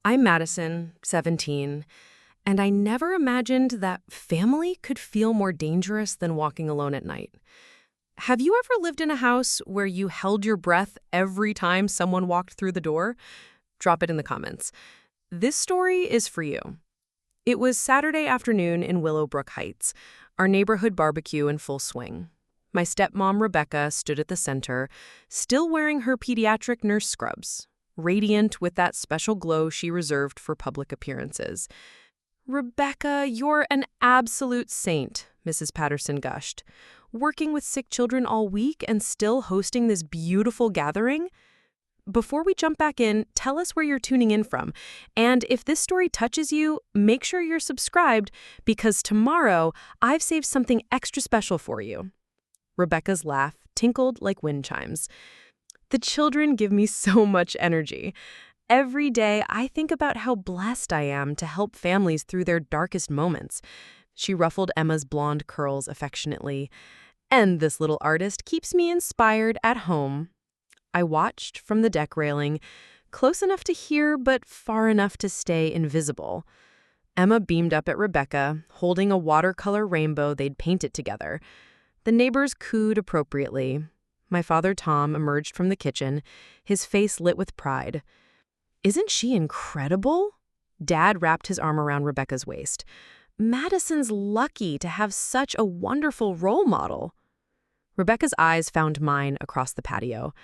I'm Madison, 17, and I never imagined that family could feel more dangerous than walking alone at night. Have you ever lived in a house where you held your breath every time someone walked through the door? Drop it in the comments. This story is for you. It was Saturday afternoon in Willowbrook Heights, our neighborhood barbecue in full swing. My stepmom, Rebecca, stood at the center, still wearing her pediatric nurse scrubs, radiant with that special glow she reserved for public appearances. "Rebecca, you're an absolute saint," Mrs. Patterson gushed. "Working with sick children all week and still hosting this beautiful gathering?" Before we jump back in, tell us where you're tuning in from. And if this story touches you, make sure you're subscribed because tomorrow I've saved something extra special for you. Rebecca's laugh tinkled like wind chimes. The children give me so much energy. Every day, I think about how blessed I am to help families through their darkest moments. She ruffled Emma's blonde curls affectionately. And this little artist keeps me inspired at home. I watched from the deck railing, close enough to hear but far enough to stay invisible. Emma beamed up at Rebecca, holding a watercolor rainbow they'd painted together. The neighbors cooed appropriately. My father, Tom, emerged from the kitchen, his face lit with pride. "Isn't she incredible?" Dad wrapped his arm around Rebecca's waist. "Madison's lucky to have such a wonderful role model." Rebecca's eyes found mine across the patio.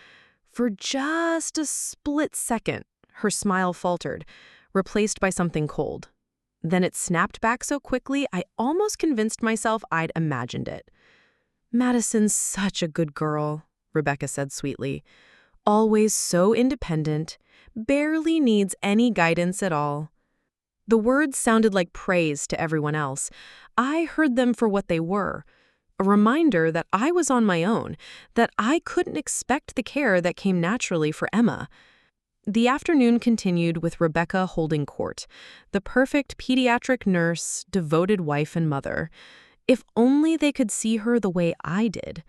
For just a split second, her smile faltered, replaced by something cold. Then it snapped back so quickly I almost convinced myself I'd imagined it. "Madison's such a good girl," Rebecca said sweetly. "Always so independent, barely needs any guidance at all." The words sounded like praise to everyone else. I heard them for what they were. A reminder that I was on my own, that I couldn't expect the care that came naturally for Emma. The afternoon continued with Rebecca holding court, the perfect pediatric nurse, devoted wife and mother. If only they could see her the way I did.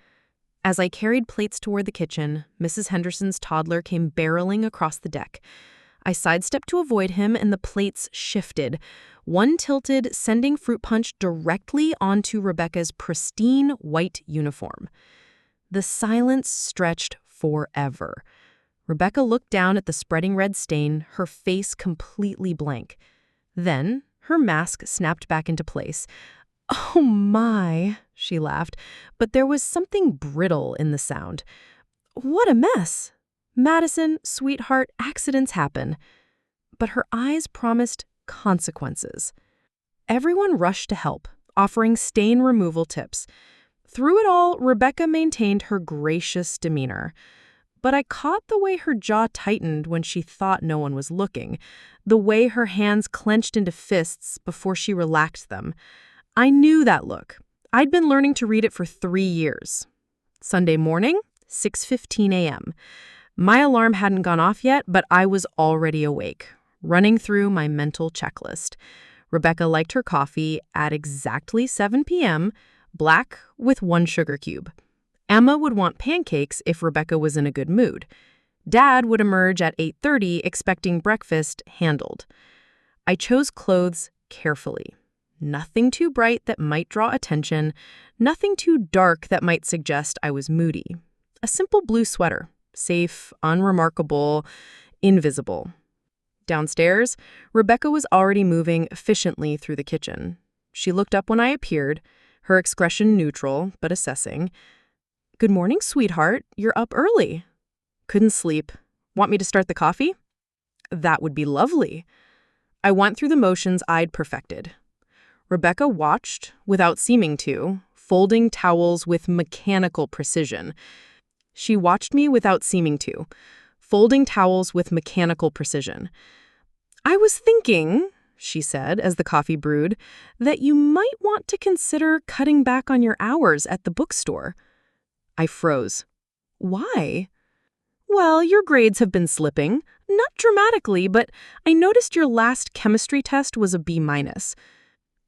As I carried plates toward the kitchen, Mrs. Henderson's toddler came barreling across the deck. I sidestepped to avoid him and the plates shifted. One tilted, sending fruit punch directly onto Rebecca's pristine white uniform. The silence stretched forever. Rebecca looked down at the spreading red stain, her face completely blank. Then her mask snapped back into place. "Oh my," she laughed, but there was something brittle in the sound. "What a mess. Madison, sweetheart, accidents happen." But her eyes promised consequences. Everyone rushed to help, offering stain removal tips. Through it all, Rebecca maintained her gracious demeanor. But I caught the way her jaw tightened when she thought no one was looking, the way her hands clenched into fists before she relaxed them. I knew that look. I'd been learning to read it for 3 years. Sunday morning, 6:15 a.m. My alarm hadn't gone off yet, but I was already awake, running through my mental checklist. Rebecca liked her coffee at exactly 7 p.m., black with 1 sugar cube. Emma would want pancakes if Rebecca was in a good mood. Dad would emerge at 8:30 expecting breakfast handled. I chose clothes carefully. Nothing too bright that might draw attention, nothing too dark that might suggest I was moody. A simple blue sweater, safe, unremarkable, invisible. Downstairs, Rebecca was already moving efficiently through the kitchen. She looked up when I appeared, her expression neutral but assessing. "Good morning, sweetheart. You're up early." "Couldn't sleep. Want me to start the coffee?" "That would be lovely." I went through the motions I'd perfected. Rebecca watched, without seeming to, folding towels with mechanical precision. She watched me without seeming to, folding towels with mechanical precision. "I was thinking," she said as the coffee brewed, "that you might want to consider cutting back on your hours at the bookstore." I froze. "Why?" "Well, your grades have been slipping. Not dramatically, but I noticed your last chemistry test was a B-.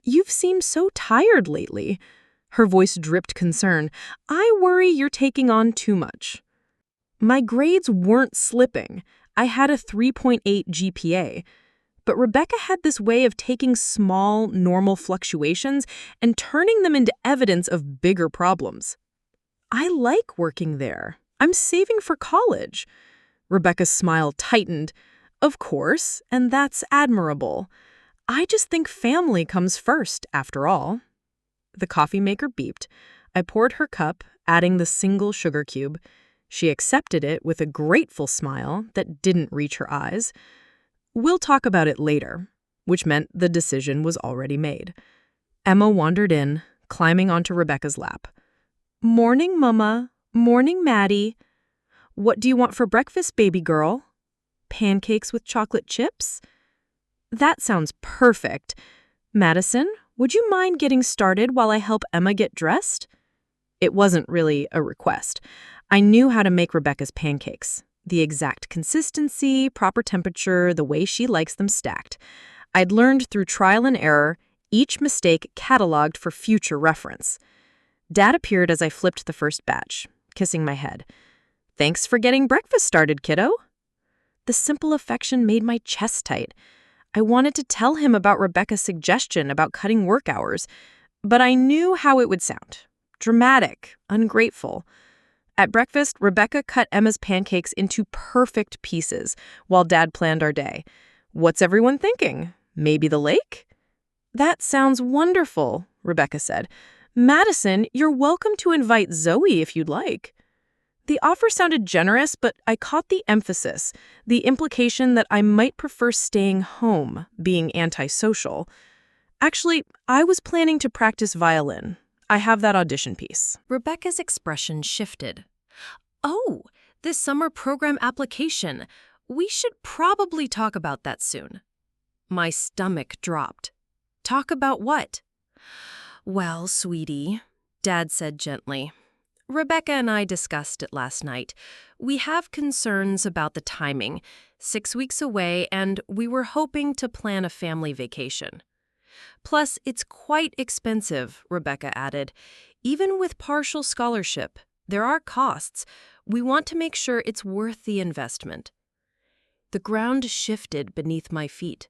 You've seemed so tired lately." Her voice dripped concern. "I worry you're taking on too much." My grades weren't slipping. I had a 3.8 GPA. But Rebecca had this way of taking small, normal fluctuations and turning them into evidence of bigger problems. I like working there. I'm saving for college. Rebecca's smile tightened. Of course, and that's admirable. I just think family comes first, after all. The coffee maker beeped. I poured her cup, adding the single sugar cube. She accepted it with a grateful smile that didn't reach her eyes. We'll talk about it later, which meant the decision was already made. Emma wandered in, climbing onto Rebecca's lap. Morning, Mama. Morning, Maddie. What do you want for breakfast, baby girl? Pancakes with chocolate chips? That sounds perfect. Madison, would you mind getting started while I help Emma get dressed? It wasn't really a request. I knew how to make Rebecca's pancakes. The exact consistency, proper temperature, the way she likes them stacked. I'd learned through trial and error, each mistake cataloged for future reference. Dad appeared as I flipped the first batch, kissing my head. Thanks for getting breakfast started, kiddo. The simple affection made my chest tight. I wanted to tell him about Rebecca's suggestion about cutting work hours, but I knew how it would sound. Dramatic, ungrateful. At breakfast, Rebecca cut Emma's pancakes into perfect pieces while Dad planned our day. What's everyone thinking? Maybe the lake? That sounds wonderful, Rebecca said. Madison, you're welcome to invite Zoe if you'd like. The offer sounded generous, but I caught the emphasis, the implication that I might prefer staying home, being antisocial. Actually, I was planning to practice violin. I have that audition piece. Rebecca's expression shifted. Oh, this summer program application. We should probably talk about that soon. My stomach dropped. Talk about what? Well, sweetie, Dad said gently. Rebecca and I discussed it last night. We have concerns about the timing. 6 weeks away, and we were hoping to plan a family vacation. Plus, it's quite expensive, Rebecca added. Even with partial scholarship, there are costs. We want to make sure it's worth the investment. The ground shifted beneath my feet.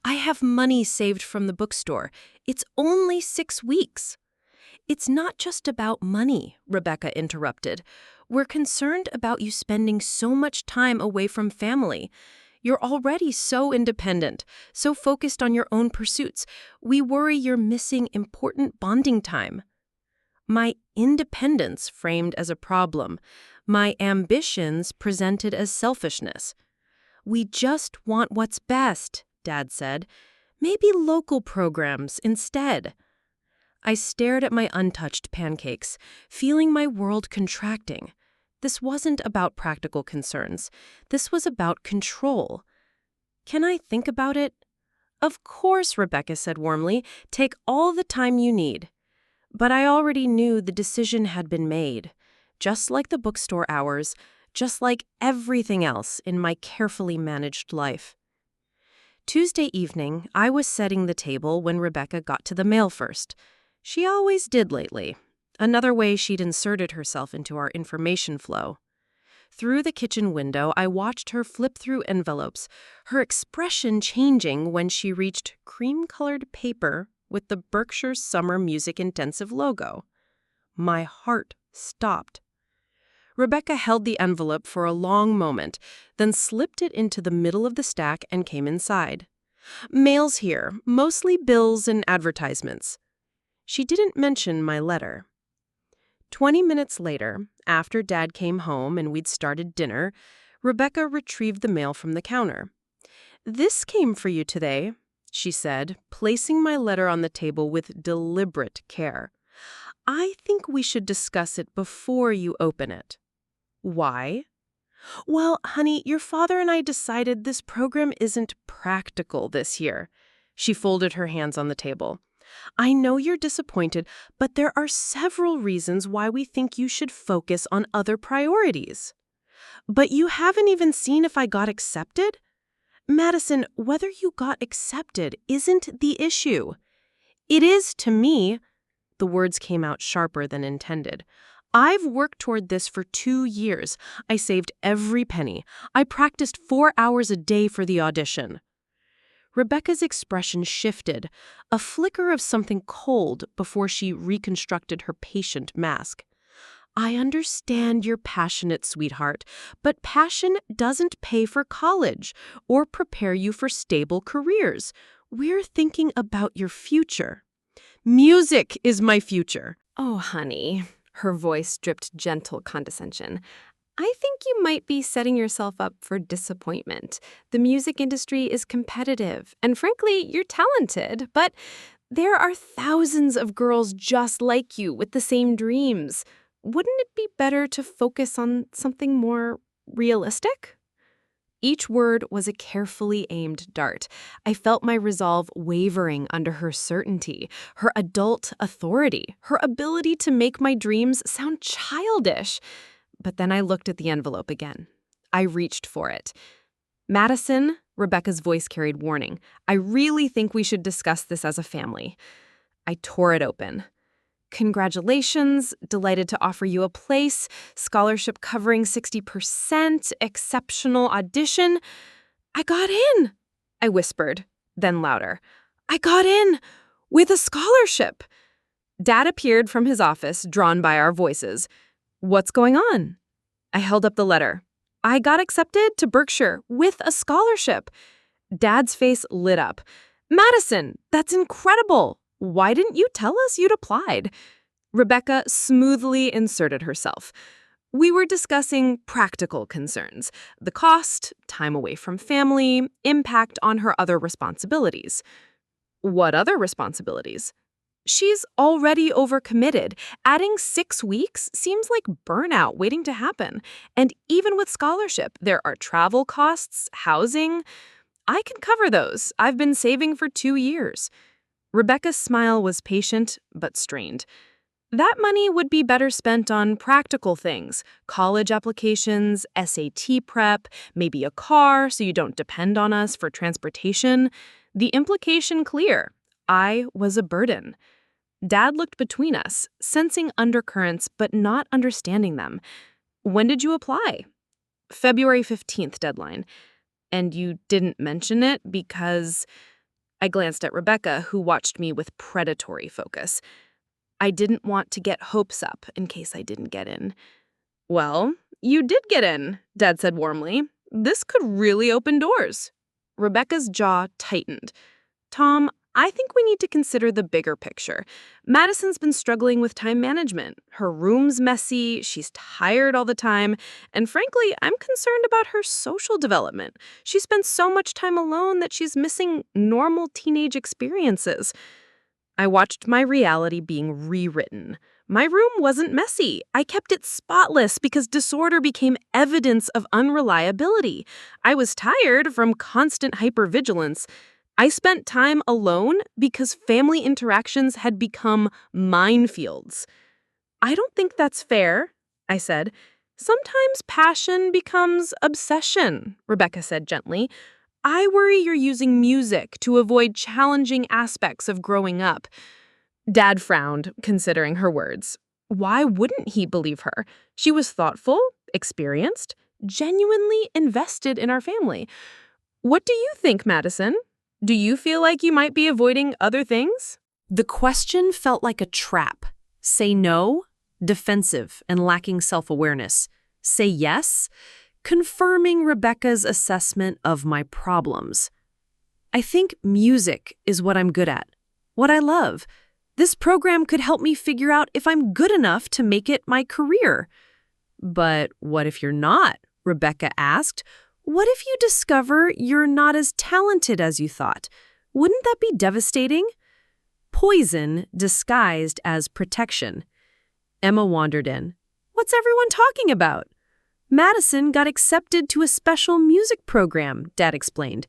I have money saved from the bookstore. It's only 6 weeks. It's not just about money, Rebecca interrupted. We're concerned about you spending so much time away from family. You're already so independent, so focused on your own pursuits. We worry you're missing important bonding time. My independence framed as a problem. My ambitions presented as selfishness. We just want what's best, Dad said. Maybe local programs instead. I stared at my untouched pancakes, feeling my world contracting. This wasn't about practical concerns. This was about control. Can I think about it? Of course, Rebecca said warmly. Take all the time you need. But I already knew the decision had been made. Just like the bookstore hours, just like everything else in my carefully managed life. Tuesday evening, I was setting the table when Rebecca got to the mail first. She always did lately. Another way she'd inserted herself into our information flow. Through the kitchen window, I watched her flip through envelopes, her expression changing when she reached cream-colored paper with the Berkshire Summer Music Intensive logo. My heart stopped. Rebecca held the envelope for a long moment, then slipped it into the middle of the stack and came inside. Mail's here, mostly bills and advertisements. She didn't mention my letter. 20 minutes later, after Dad came home and we'd started dinner, Rebecca retrieved the mail from the counter. This came for you today, she said, placing my letter on the table with deliberate care. I think we should discuss it before you open it. Why? Well, honey, your father and I decided this program isn't practical this year. She folded her hands on the table. I know you're disappointed, but there are several reasons why we think you should focus on other priorities. But you haven't even seen if I got accepted? Madison, whether you got accepted isn't the issue. It is to me. The words came out sharper than intended. I've worked toward this for 2 years. I saved every penny. I practiced 4 hours a day for the audition. Rebecca's expression shifted, a flicker of something cold before she reconstructed her patient mask. I understand you're passionate, sweetheart, but passion doesn't pay for college or prepare you for stable careers. We're thinking about your future. Music is my future. Oh, honey. Her voice dripped gentle condescension. I think you might be setting yourself up for disappointment. The music industry is competitive, and frankly, you're talented, but there are thousands of girls just like you with the same dreams. Wouldn't it be better to focus on something more realistic? Each word was a carefully aimed dart. I felt my resolve wavering under her certainty, her adult authority, her ability to make my dreams sound childish. But then I looked at the envelope again. I reached for it. Madison, Rebecca's voice carried warning. I really think we should discuss this as a family. I tore it open. Congratulations, delighted to offer you a place, scholarship covering 60%, exceptional audition. I got in, I whispered, then louder. I got in with a scholarship. Dad appeared from his office, drawn by our voices. What's going on? I held up the letter. I got accepted to Berkshire with a scholarship. Dad's face lit up. Madison, that's incredible. Why didn't you tell us you'd applied? Rebecca smoothly inserted herself. We were discussing practical concerns, the cost, time away from family, impact on her other responsibilities. What other responsibilities? She's already overcommitted. Adding 6 weeks seems like burnout waiting to happen. And even with scholarship, there are travel costs, housing. I can cover those. I've been saving for 2 years. Rebecca's smile was patient but strained. That money would be better spent on practical things, college applications, SAT prep, maybe a car so you don't depend on us for transportation. The implication clear. I was a burden. Dad looked between us, sensing undercurrents but not understanding them. When did you apply? February 15th deadline. And you didn't mention it because... I glanced at Rebecca, who watched me with predatory focus. I didn't want to get hopes up in case I didn't get in. Well, you did get in, Dad said warmly. This could really open doors. Rebecca's jaw tightened. Tom, I think we need to consider the bigger picture. Madison's been struggling with time management. Her room's messy, she's tired all the time, and frankly, I'm concerned about her social development. She spends so much time alone that she's missing normal teenage experiences. I watched my reality being rewritten. My room wasn't messy. I kept it spotless because disorder became evidence of unreliability. I was tired from constant hypervigilance. I spent time alone because family interactions had become minefields. I don't think that's fair, I said. Sometimes passion becomes obsession, Rebecca said gently. I worry you're using music to avoid challenging aspects of growing up. Dad frowned, considering her words. Why wouldn't he believe her? She was thoughtful, experienced, genuinely invested in our family. What do you think, Madison? Do you feel like you might be avoiding other things? The question felt like a trap. Say no, defensive and lacking self-awareness. Say yes, confirming Rebecca's assessment of my problems. I think music is what I'm good at, what I love. This program could help me figure out if I'm good enough to make it my career. But what if you're not? Rebecca asked. What if you discover you're not as talented as you thought? Wouldn't that be devastating? Poison disguised as protection. Emma wandered in. What's everyone talking about? Madison got accepted to a special music program, Dad explained.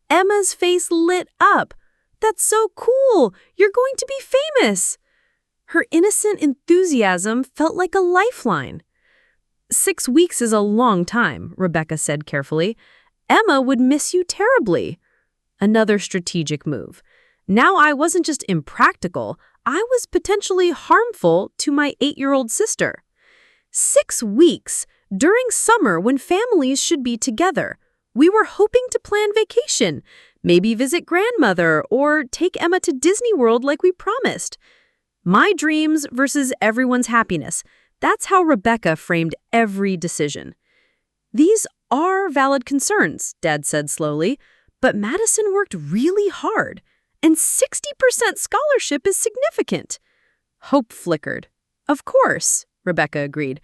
Emma's face lit up. That's so cool! You're going to be famous! Her innocent enthusiasm felt like a lifeline. 6 weeks is a long time, Rebecca said carefully. Emma would miss you terribly. Another strategic move. Now I wasn't just impractical, I was potentially harmful to my 8-year-old sister. 6 weeks, during summer when families should be together. We were hoping to plan vacation. Maybe visit grandmother or take Emma to Disney World like we promised. My dreams versus everyone's happiness. That's how Rebecca framed every decision. These are valid concerns, Dad said slowly, but Madison worked really hard, and 60% scholarship is significant. Hope flickered. Of course, Rebecca agreed.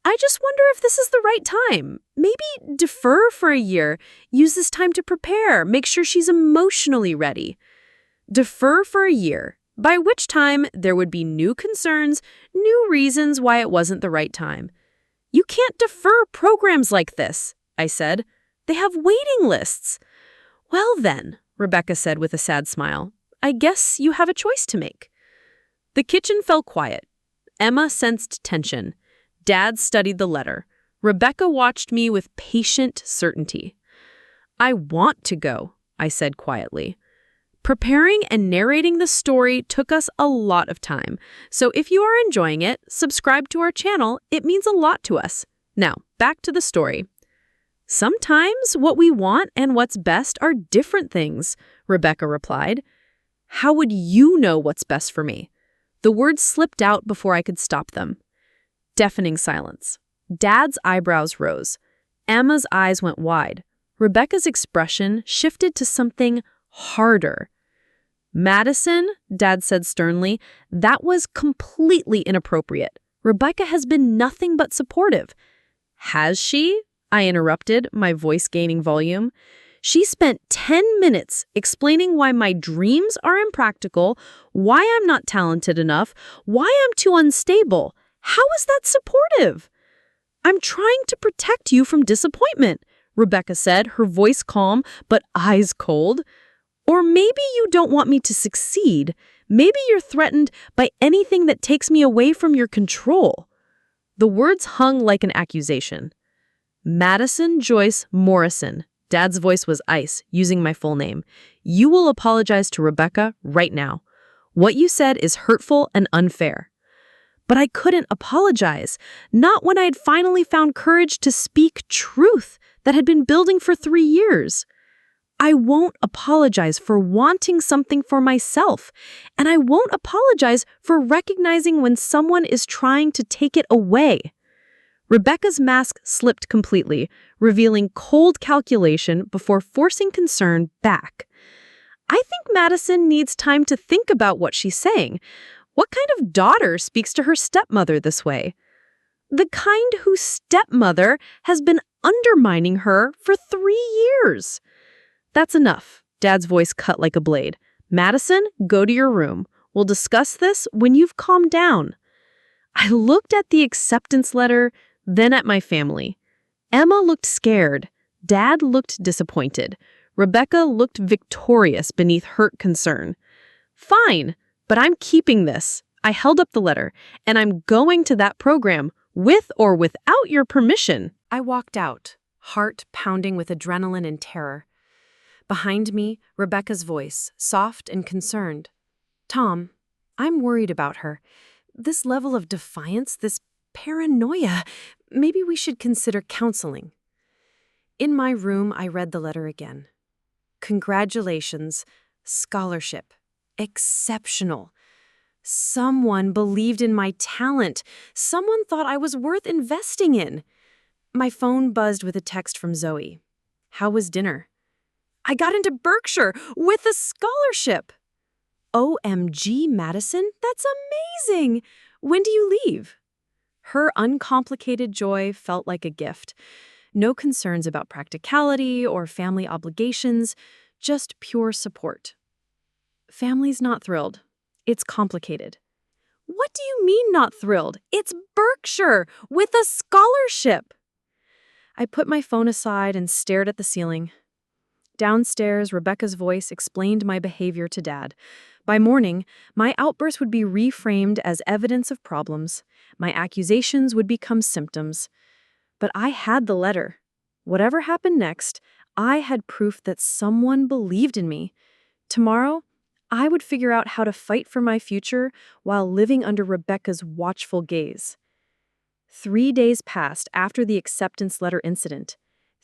I just wonder if this is the right time. Maybe defer for a year. Use this time to prepare. Make sure she's emotionally ready. Defer for a year, by which time there would be new concerns, new reasons why it wasn't the right time. You can't defer programs like this, I said. They have waiting lists. Well then, Rebecca said with a sad smile, I guess you have a choice to make. The kitchen fell quiet. Emma sensed tension. Dad studied the letter. Rebecca watched me with patient certainty. I want to go, I said quietly. Preparing and narrating the story took us a lot of time, so if you are enjoying it, subscribe to our channel. It means a lot to us. Now, back to the story. Sometimes what we want and what's best are different things, Rebecca replied. How would you know what's best for me? The words slipped out before I could stop them. Deafening silence. Dad's eyebrows rose. Emma's eyes went wide. Rebecca's expression shifted to something harder. Madison, Dad said sternly, that was completely inappropriate. Rebecca has been nothing but supportive. Has she? I interrupted, my voice gaining volume. She spent 10 minutes explaining why my dreams are impractical, why I'm not talented enough, why I'm too unstable. How is that supportive? I'm trying to protect you from disappointment, Rebecca said, her voice calm but eyes cold. Or maybe you don't want me to succeed. Maybe you're threatened by anything that takes me away from your control. The words hung like an accusation. Madison Joyce Morrison. Dad's voice was ice, using my full name. You will apologize to Rebecca right now. What you said is hurtful and unfair. But I couldn't apologize, not when I had finally found courage to speak truth that had been building for 3 years. I won't apologize for wanting something for myself, and I won't apologize for recognizing when someone is trying to take it away. Rebecca's mask slipped completely, revealing cold calculation before forcing concern back. I think Madison needs time to think about what she's saying. What kind of daughter speaks to her stepmother this way? The kind whose stepmother has been undermining her for 3 years. That's enough. Dad's voice cut like a blade. Madison, go to your room. We'll discuss this when you've calmed down. I looked at the acceptance letter, then at my family. Emma looked scared. Dad looked disappointed. Rebecca looked victorious beneath hurt concern. Fine, but I'm keeping this. I held up the letter, and I'm going to that program, with or without your permission. I walked out, heart pounding with adrenaline and terror. Behind me, Rebecca's voice, soft and concerned. Tom, I'm worried about her. This level of defiance, this paranoia, maybe we should consider counseling. In my room, I read the letter again. Congratulations, scholarship, exceptional. Someone believed in my talent. Someone thought I was worth investing in. My phone buzzed with a text from Zoe. How was dinner? I got into Berkshire with a scholarship. OMG, Madison, that's amazing. When do you leave? Her uncomplicated joy felt like a gift. No concerns about practicality or family obligations, just pure support. Family's not thrilled. It's complicated. What do you mean not thrilled? It's Berkshire with a scholarship. I put my phone aside and stared at the ceiling. Downstairs, Rebecca's voice explained my behavior to Dad. By morning, my outburst would be reframed as evidence of problems. My accusations would become symptoms. But I had the letter. Whatever happened next, I had proof that someone believed in me. Tomorrow, I would figure out how to fight for my future while living under Rebecca's watchful gaze. 3 days passed after the acceptance letter incident.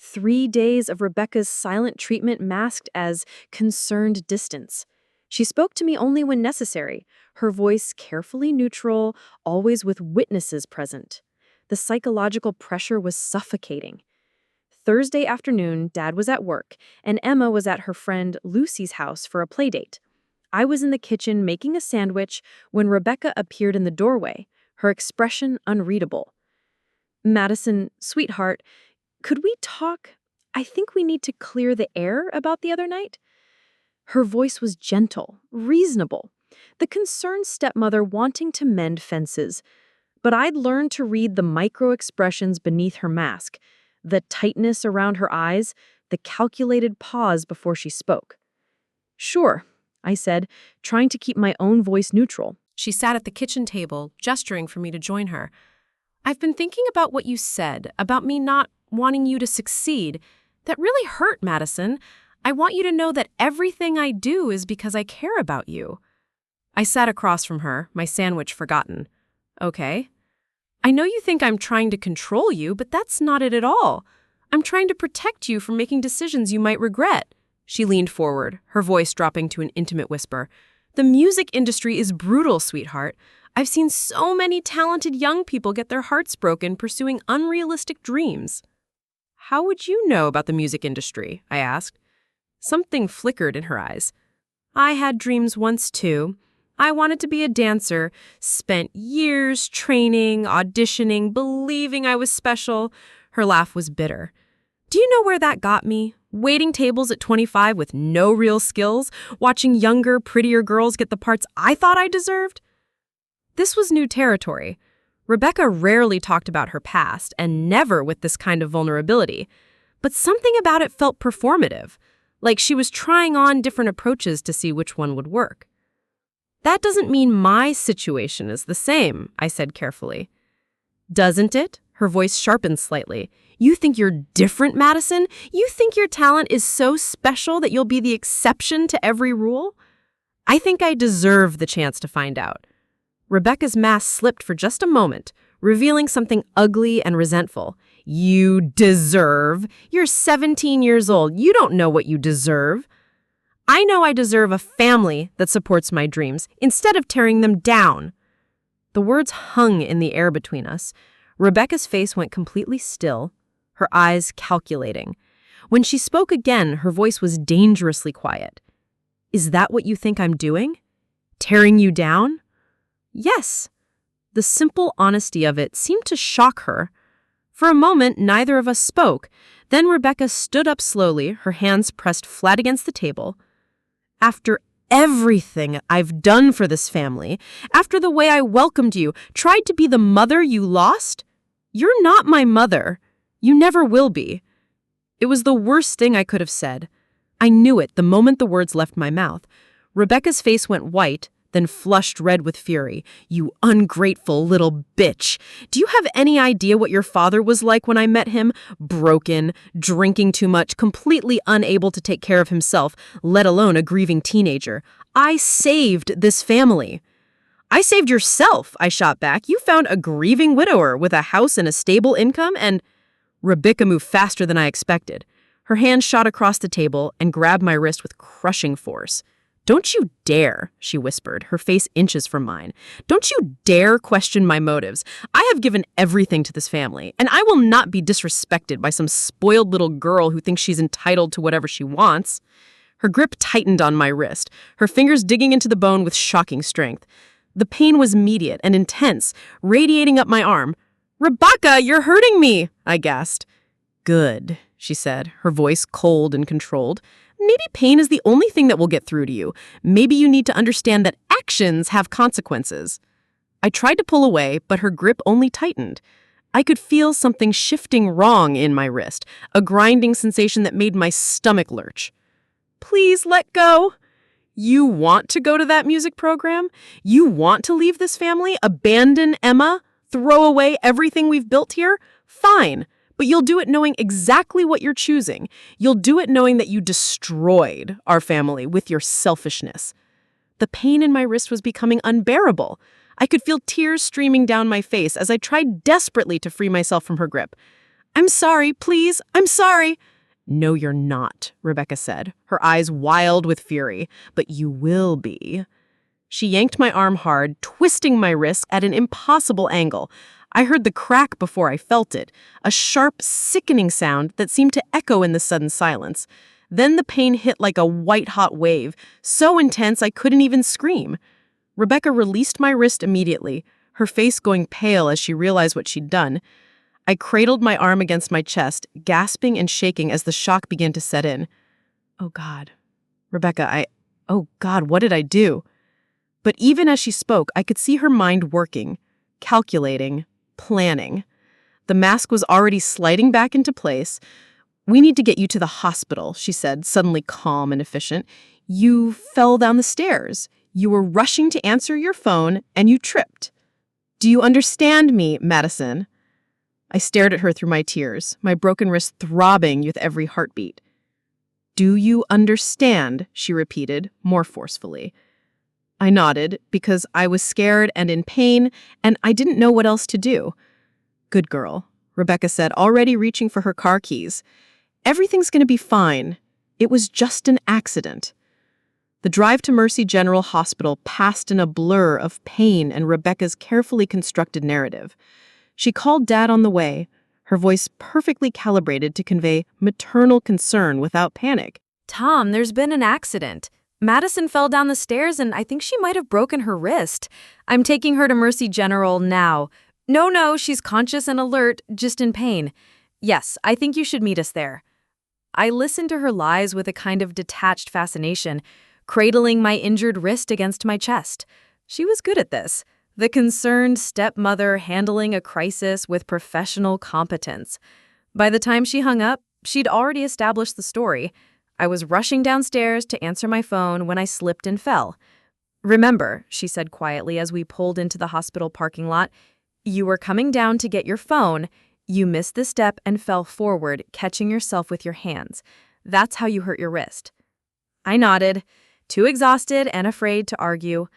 3 days of Rebecca's silent treatment masked as concerned distance. She spoke to me only when necessary, her voice carefully neutral, always with witnesses present. The psychological pressure was suffocating. Thursday afternoon, Dad was at work, and Emma was at her friend Lucy's house for a playdate. I was in the kitchen making a sandwich when Rebecca appeared in the doorway, her expression unreadable. "Madison, sweetheart, could we talk? I think we need to clear the air about the other night." Her voice was gentle, reasonable, the concerned stepmother wanting to mend fences. But I'd learned to read the micro-expressions beneath her mask, the tightness around her eyes, the calculated pause before she spoke. "Sure," I said, trying to keep my own voice neutral. She sat at the kitchen table, gesturing for me to join her. "I've been thinking about what you said, about me not wanting you to succeed. That really hurt, Madison. I want you to know that everything I do is because I care about you." I sat across from her, my sandwich forgotten. "Okay. I know you think I'm trying to control you, but that's not it at all. I'm trying to protect you from making decisions you might regret." She leaned forward, her voice dropping to an intimate whisper. "The music industry is brutal, sweetheart. I've seen so many talented young people get their hearts broken pursuing unrealistic dreams." "How would you know about the music industry?" I asked. Something flickered in her eyes. "I had dreams once, too. I wanted to be a dancer, spent years training, auditioning, believing I was special." Her laugh was bitter. "Do you know where that got me? Waiting tables at 25 with no real skills, watching younger, prettier girls get the parts I thought I deserved?" This was new territory. Rebecca rarely talked about her past, and never with this kind of vulnerability. But something about it felt performative, like she was trying on different approaches to see which one would work. "That doesn't mean my situation is the same," I said carefully. "Doesn't it?" Her voice sharpened slightly. "You think you're different, Madison? You think your talent is so special that you'll be the exception to every rule? I think I deserve the chance to find out." Rebecca's mask slipped for just a moment, revealing something ugly and resentful. "You deserve? You're 17 years old. You don't know what you deserve." "I know I deserve a family that supports my dreams instead of tearing them down." The words hung in the air between us. Rebecca's face went completely still, her eyes calculating. When she spoke again, her voice was dangerously quiet. "Is that what you think I'm doing? Tearing you down?" "Yes." The simple honesty of it seemed to shock her. For a moment, neither of us spoke. Then Rebecca stood up slowly, her hands pressed flat against the table. "After everything I've done for this family, after the way I welcomed you, tried to be the mother you lost, you're not my mother. You never will be." It was the worst thing I could have said. I knew it the moment the words left my mouth. Rebecca's face went white, then flushed red with fury. "You ungrateful little bitch. Do you have any idea what your father was like when I met him? Broken, drinking too much, completely unable to take care of himself, let alone a grieving teenager. I saved this family." "I saved yourself," I shot back. "You found a grieving widower with a house and a stable income and—" Rebecca moved faster than I expected. Her hand shot across the table and grabbed my wrist with crushing force. "Don't you dare," she whispered, her face inches from mine. "Don't you dare question my motives. I have given everything to this family, and I will not be disrespected by some spoiled little girl who thinks she's entitled to whatever she wants." Her grip tightened on my wrist, her fingers digging into the bone with shocking strength. The pain was immediate and intense, radiating up my arm. "Rebecca, you're hurting me," I gasped. "Good," she said, her voice cold and controlled. "Maybe pain is the only thing that will get through to you. Maybe you need to understand that actions have consequences." I tried to pull away, but her grip only tightened. I could feel something shifting wrong in my wrist, a grinding sensation that made my stomach lurch. "Please let go." "You want to go to that music program? You want to leave this family, abandon Emma, throw away everything we've built here? Fine. But you'll do it knowing exactly what you're choosing. You'll do it knowing that you destroyed our family with your selfishness." The pain in my wrist was becoming unbearable. I could feel tears streaming down my face as I tried desperately to free myself from her grip. I'm sorry, please, I'm sorry. No, you're not, Rebecca said, her eyes wild with fury. But you will be. She yanked my arm hard, twisting my wrist at an impossible angle. I heard the crack before I felt it, a sharp, sickening sound that seemed to echo in the sudden silence. Then the pain hit like a white-hot wave, so intense I couldn't even scream. Rebecca released my wrist immediately, her face going pale as she realized what she'd done. I cradled my arm against my chest, gasping and shaking as the shock began to set in. Oh, God. Rebecca, oh, God, what did I do? But even as she spoke, I could see her mind working, calculating, planning. The mask was already sliding back into place. We need to get you to the hospital, she said, suddenly calm and efficient. You fell down the stairs. You were rushing to answer your phone, and you tripped. Do you understand me, Madison? I stared at her through my tears, my broken wrist throbbing with every heartbeat. Do you understand? She repeated, more forcefully. I nodded because I was scared and in pain, and I didn't know what else to do. Good girl, Rebecca said, already reaching for her car keys. Everything's going to be fine. It was just an accident. The drive to Mercy General Hospital passed in a blur of pain and Rebecca's carefully constructed narrative. She called Dad on the way, her voice perfectly calibrated to convey maternal concern without panic. Tom, there's been an accident. Madison fell down the stairs and I think she might have broken her wrist. I'm taking her to Mercy General now. No, she's conscious and alert, just in pain. Yes, I think you should meet us there. I listened to her lies with a kind of detached fascination, cradling my injured wrist against my chest. She was good at this. The concerned stepmother handling a crisis with professional competence. By the time she hung up, she'd already established the story. I was rushing downstairs to answer my phone when I slipped and fell. Remember, she said quietly as we pulled into the hospital parking lot, you were coming down to get your phone. You missed the step and fell forward, catching yourself with your hands. That's how you hurt your wrist. I nodded, too exhausted and afraid to argue.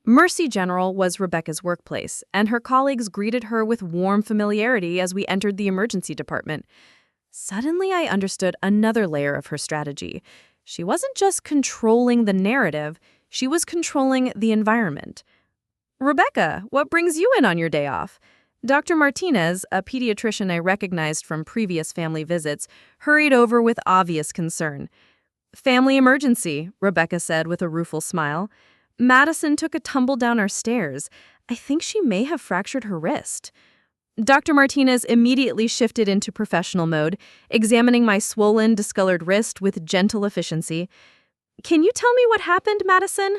Mercy General was Rebecca's workplace, and her colleagues greeted her with warm familiarity as we entered the emergency department. Suddenly, I understood another layer of her strategy. She wasn't just controlling the narrative, she was controlling the environment. Rebecca, what brings you in on your day off? Dr. Martinez, a pediatrician I recognized from previous family visits, hurried over with obvious concern. Family emergency, Rebecca said with a rueful smile. Madison took a tumble down our stairs. I think she may have fractured her wrist. Dr. Martinez immediately shifted into professional mode, examining my swollen, discolored wrist with gentle efficiency. Can you tell me what happened, Madison?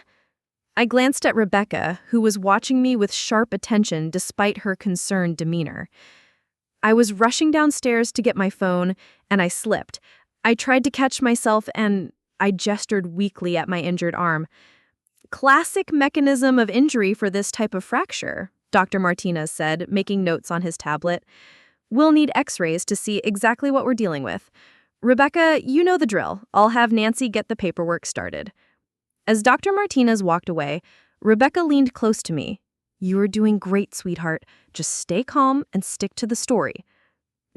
I glanced at Rebecca, who was watching me with sharp attention despite her concerned demeanor. I was rushing downstairs to get my phone, and I slipped. I tried to catch myself, and I gestured weakly at my injured arm. Classic mechanism of injury for this type of fracture, Dr. Martinez said, making notes on his tablet. We'll need x-rays to see exactly what we're dealing with. Rebecca, you know the drill. I'll have Nancy get the paperwork started. As Dr. Martinez walked away, Rebecca leaned close to me. You are doing great, sweetheart. Just stay calm and stick to the story.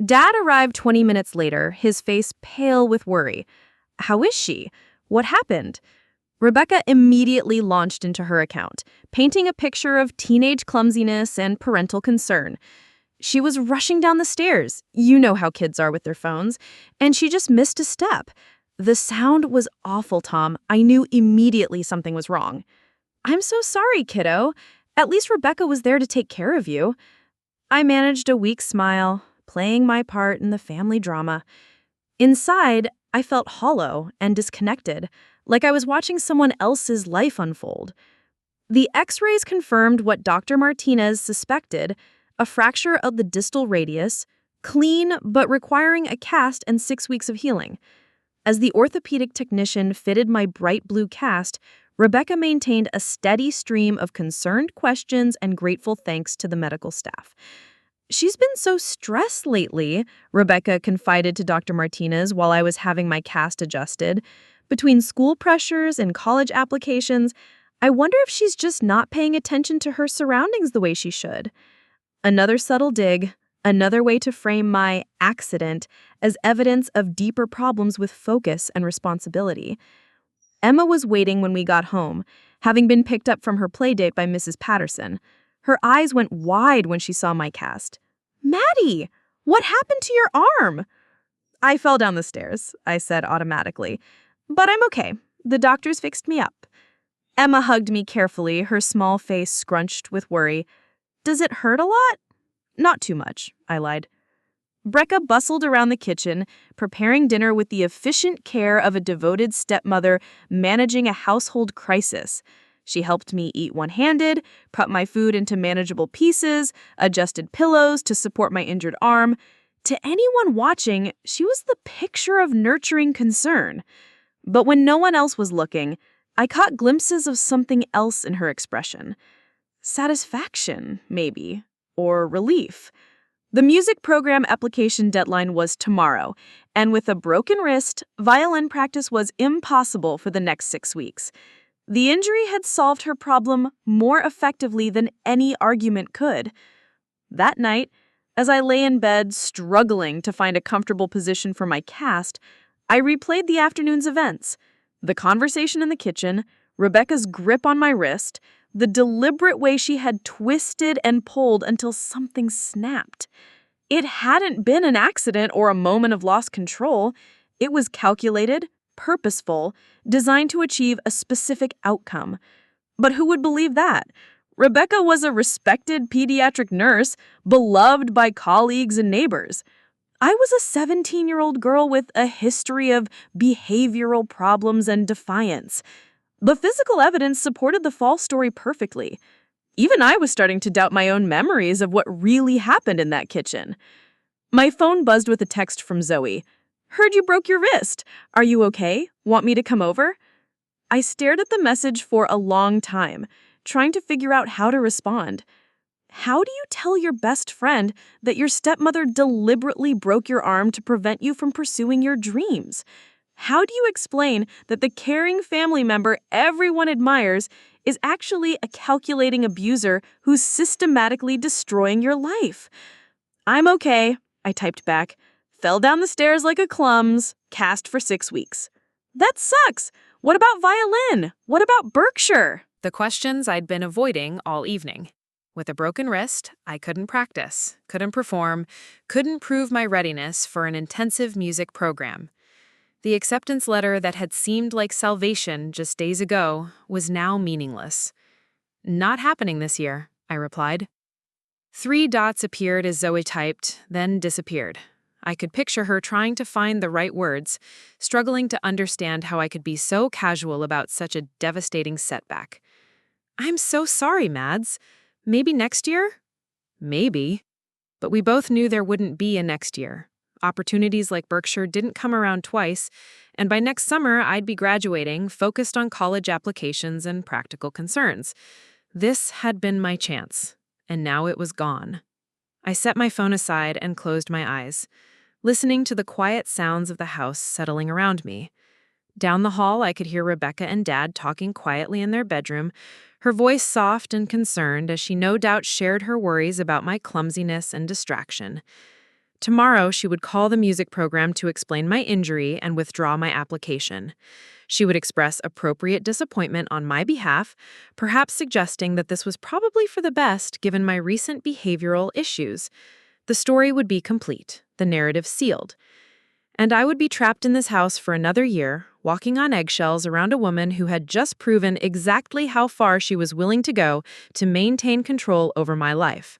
Dad arrived 20 minutes later, his face pale with worry. How is she? What happened? Rebecca immediately launched into her account, painting a picture of teenage clumsiness and parental concern. She was rushing down the stairs. You know how kids are with their phones. And she just missed a step. The sound was awful, Tom. I knew immediately something was wrong. I'm so sorry, kiddo. At least Rebecca was there to take care of you. I managed a weak smile, playing my part in the family drama. Inside, I felt hollow and disconnected, like I was watching someone else's life unfold. The x-rays confirmed what Dr. Martinez suspected, a fracture of the distal radius, clean but requiring a cast and 6 weeks of healing. As the orthopedic technician fitted my bright blue cast, Rebecca maintained a steady stream of concerned questions and grateful thanks to the medical staff. She's been so stressed lately, Rebecca confided to Dr. Martinez while I was having my cast adjusted. Between school pressures and college applications, I wonder if she's just not paying attention to her surroundings the way she should. Another subtle dig. Another way to frame my accident as evidence of deeper problems with focus and responsibility. Emma was waiting when we got home, having been picked up from her playdate by Mrs. Patterson. Her eyes went wide when she saw my cast. "Maddie, what happened to your arm?" "I fell down the stairs," I said automatically. "But I'm okay. The doctors fixed me up." Emma hugged me carefully, her small face scrunched with worry. "Does it hurt a lot?" "Not too much," I lied. Brecca bustled around the kitchen, preparing dinner with the efficient care of a devoted stepmother managing a household crisis. She helped me eat one-handed, cut my food into manageable pieces, adjusted pillows to support my injured arm. To anyone watching, she was the picture of nurturing concern. But when no one else was looking, I caught glimpses of something else in her expression. Satisfaction, maybe, or relief. The music program application deadline was tomorrow, and with a broken wrist, violin practice was impossible for the next 6 weeks. The injury had solved her problem more effectively than any argument could. That night, as I lay in bed struggling to find a comfortable position for my cast, I replayed the afternoon's events. The conversation in the kitchen, Rebecca's grip on my wrist, the deliberate way she had twisted and pulled until something snapped. It hadn't been an accident or a moment of lost control. It was calculated, purposeful, designed to achieve a specific outcome. But who would believe that? Rebecca was a respected pediatric nurse, beloved by colleagues and neighbors. I was a 17-year-old girl with a history of behavioral problems and defiance. The physical evidence supported the fall story perfectly. Even I was starting to doubt my own memories of what really happened in that kitchen. My phone buzzed with a text from Zoe. "Heard you broke your wrist. Are you okay? Want me to come over?" I stared at the message for a long time, trying to figure out how to respond. How do you tell your best friend that your stepmother deliberately broke your arm to prevent you from pursuing your dreams? How do you explain that the caring family member everyone admires is actually a calculating abuser who's systematically destroying your life? "I'm okay," I typed back. "Fell down the stairs like a clums, cast for 6 weeks." "That sucks. What about violin? What about Berkshire?" The questions I'd been avoiding all evening. With a broken wrist, I couldn't practice, couldn't perform, couldn't prove my readiness for an intensive music program. The acceptance letter that had seemed like salvation just days ago was now meaningless. "Not happening this year," I replied. 3 dots appeared as Zoe typed, then disappeared. I could picture her trying to find the right words, struggling to understand how I could be so casual about such a devastating setback. "I'm so sorry, Mads. Maybe next year?" Maybe. But we both knew there wouldn't be a next year. Opportunities like Berkshire didn't come around twice, and by next summer I'd be graduating, focused on college applications and practical concerns. This had been my chance, and now it was gone. I set my phone aside and closed my eyes, listening to the quiet sounds of the house settling around me. Down the hall, I could hear Rebecca and Dad talking quietly in their bedroom, her voice soft and concerned as she no doubt shared her worries about my clumsiness and distraction. Tomorrow, she would call the music program to explain my injury and withdraw my application. She would express appropriate disappointment on my behalf, perhaps suggesting that this was probably for the best given my recent behavioral issues. The story would be complete, the narrative sealed. And I would be trapped in this house for another year, walking on eggshells around a woman who had just proven exactly how far she was willing to go to maintain control over my life.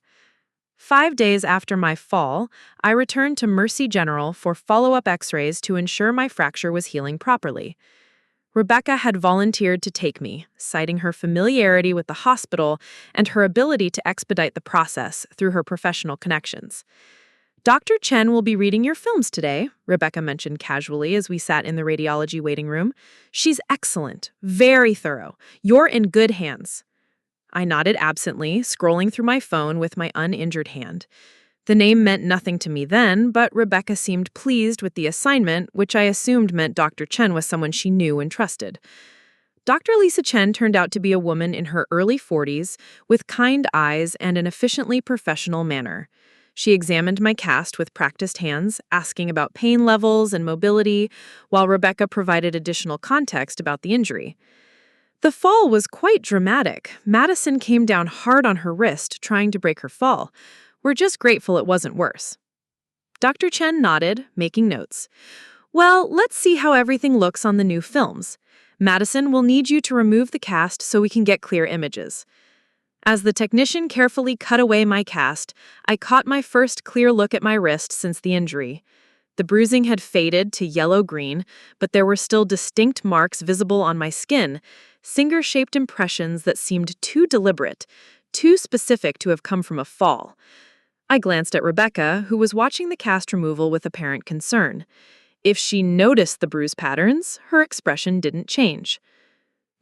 5 days after my fall, I returned to Mercy General for follow-up x-rays to ensure my fracture was healing properly. Rebecca had volunteered to take me, citing her familiarity with the hospital and her ability to expedite the process through her professional connections. "Dr. Chen will be reading your films today," Rebecca mentioned casually as we sat in the radiology waiting room. "She's excellent, very thorough. You're in good hands." I nodded absently, scrolling through my phone with my uninjured hand. The name meant nothing to me then, but Rebecca seemed pleased with the assignment, which I assumed meant Dr. Chen was someone she knew and trusted. Dr. Lisa Chen turned out to be a woman in her early 40s with kind eyes and an efficiently professional manner. She examined my cast with practiced hands, asking about pain levels and mobility, while Rebecca provided additional context about the injury. The fall was quite dramatic. Madison came down hard on her wrist, trying to break her fall. We're just grateful it wasn't worse. Dr. Chen nodded, making notes. Well, let's see how everything looks on the new films. Madison will need you to remove the cast so we can get clear images. As the technician carefully cut away my cast, I caught my first clear look at my wrist since the injury. The bruising had faded to yellow-green, but there were still distinct marks visible on my skin, finger-shaped impressions that seemed too deliberate, too specific to have come from a fall. I glanced at Rebecca, who was watching the cast removal with apparent concern. If she noticed the bruise patterns, her expression didn't change.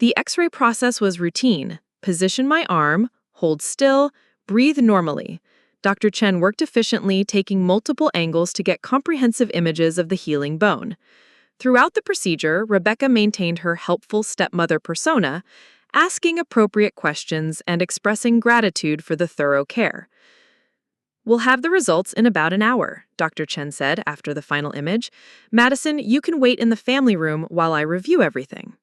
The X-ray process was routine. Position my arm, hold still, breathe normally. Dr. Chen worked efficiently, taking multiple angles to get comprehensive images of the healing bone. Throughout the procedure, Rebecca maintained her helpful stepmother persona, asking appropriate questions and expressing gratitude for the thorough care. We'll have the results in about an hour, Dr. Chen said after the final image. Madison, you can wait in the family room while I review everything.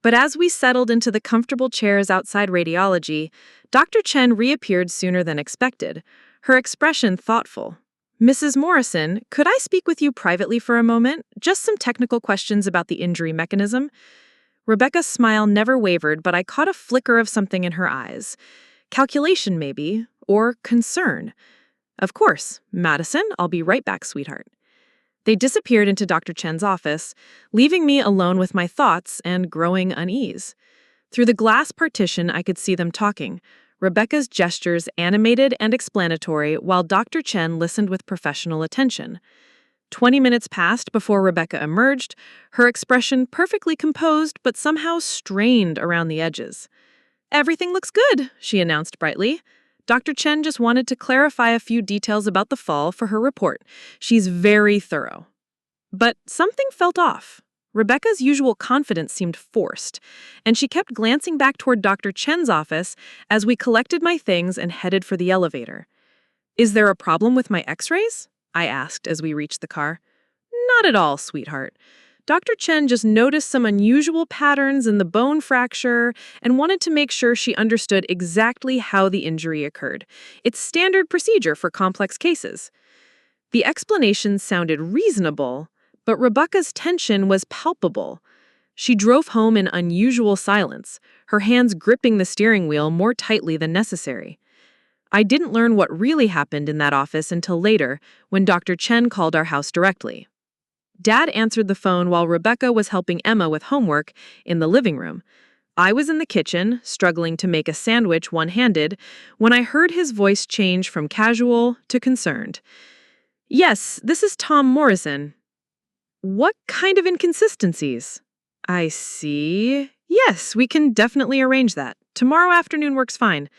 But as we settled into the comfortable chairs outside radiology, Dr. Chen reappeared sooner than expected, her expression thoughtful. Mrs. Morrison, could I speak with you privately for a moment? Just some technical questions about the injury mechanism. Rebecca's smile never wavered, but I caught a flicker of something in her eyes. Calculation, maybe, or concern. Of course, Madison, I'll be right back, sweetheart. They disappeared into Dr. Chen's office, leaving me alone with my thoughts and growing unease. Through the glass partition, I could see them talking, Rebecca's gestures animated and explanatory, while Dr. Chen listened with professional attention. 20 minutes passed before Rebecca emerged, her expression perfectly composed but somehow strained around the edges. Everything looks good, she announced brightly. Dr. Chen just wanted to clarify a few details about the fall for her report. She's very thorough. But something felt off. Rebecca's usual confidence seemed forced, and she kept glancing back toward Dr. Chen's office as we collected my things and headed for the elevator. Is there a problem with my x-rays? I asked as we reached the car. Not at all, sweetheart. Dr. Chen just noticed some unusual patterns in the bone fracture and wanted to make sure she understood exactly how the injury occurred. It's standard procedure for complex cases. The explanation sounded reasonable, but Rebecca's tension was palpable. She drove home in unusual silence, her hands gripping the steering wheel more tightly than necessary. I didn't learn what really happened in that office until later, when Dr. Chen called our house directly. Dad answered the phone while Rebecca was helping Emma with homework in the living room. I was in the kitchen, struggling to make a sandwich one-handed, when I heard his voice change from casual to concerned. Yes, this is Tom Morrison. What kind of inconsistencies? I see. Yes, we can definitely arrange that. Tomorrow afternoon works fine.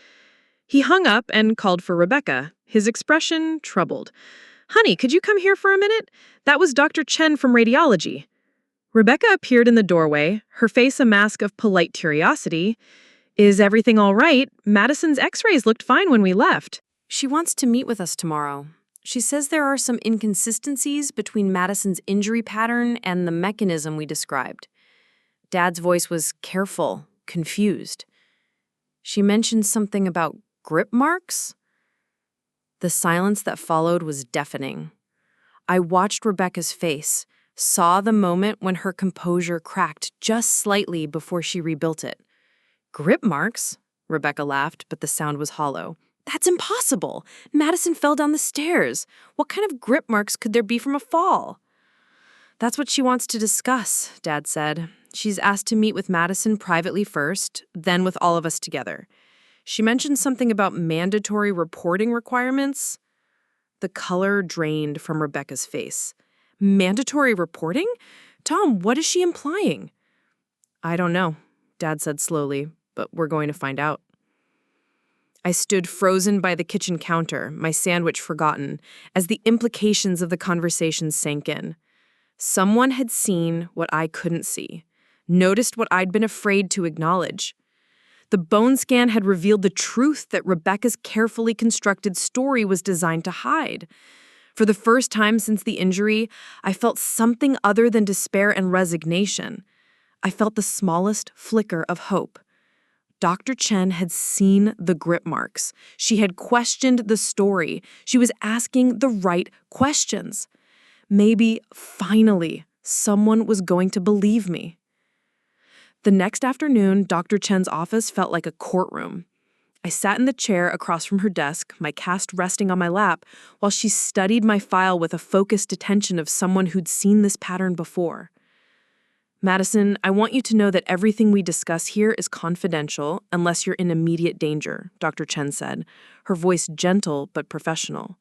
He hung up and called for Rebecca, his expression troubled. Honey, could you come here for a minute? That was Dr. Chen from radiology. Rebecca appeared in the doorway, her face a mask of polite curiosity. Is everything all right? Madison's x-rays looked fine when we left. She wants to meet with us tomorrow. She says there are some inconsistencies between Madison's injury pattern and the mechanism we described. Dad's voice was careful, confused. She mentioned something about grip marks? The silence that followed was deafening. I watched Rebecca's face, saw the moment when her composure cracked just slightly before she rebuilt it. Grip marks? Rebecca laughed, but the sound was hollow. That's impossible. Madison fell down the stairs. What kind of grip marks could there be from a fall? That's what she wants to discuss, Dad said. She's asked to meet with Madison privately first, then with all of us together. She mentioned something about mandatory reporting requirements. The color drained from Rebecca's face. Mandatory reporting? Tom, what is she implying? I don't know, Dad said slowly, but we're going to find out. I stood frozen by the kitchen counter, my sandwich forgotten, as the implications of the conversation sank in. Someone had seen what I couldn't see, noticed what I'd been afraid to acknowledge. The bone scan had revealed the truth that Rebecca's carefully constructed story was designed to hide. For the first time since the injury, I felt something other than despair and resignation. I felt the smallest flicker of hope. Dr. Chen had seen the grip marks. She had questioned the story. She was asking the right questions. Maybe, finally, someone was going to believe me. The next afternoon, Dr. Chen's office felt like a courtroom. I sat in the chair across from her desk, my cast resting on my lap, while she studied my file with a focused attention of someone who'd seen this pattern before. Madison, I want you to know that everything we discuss here is confidential unless you're in immediate danger, Dr. Chen said, her voice gentle but professional.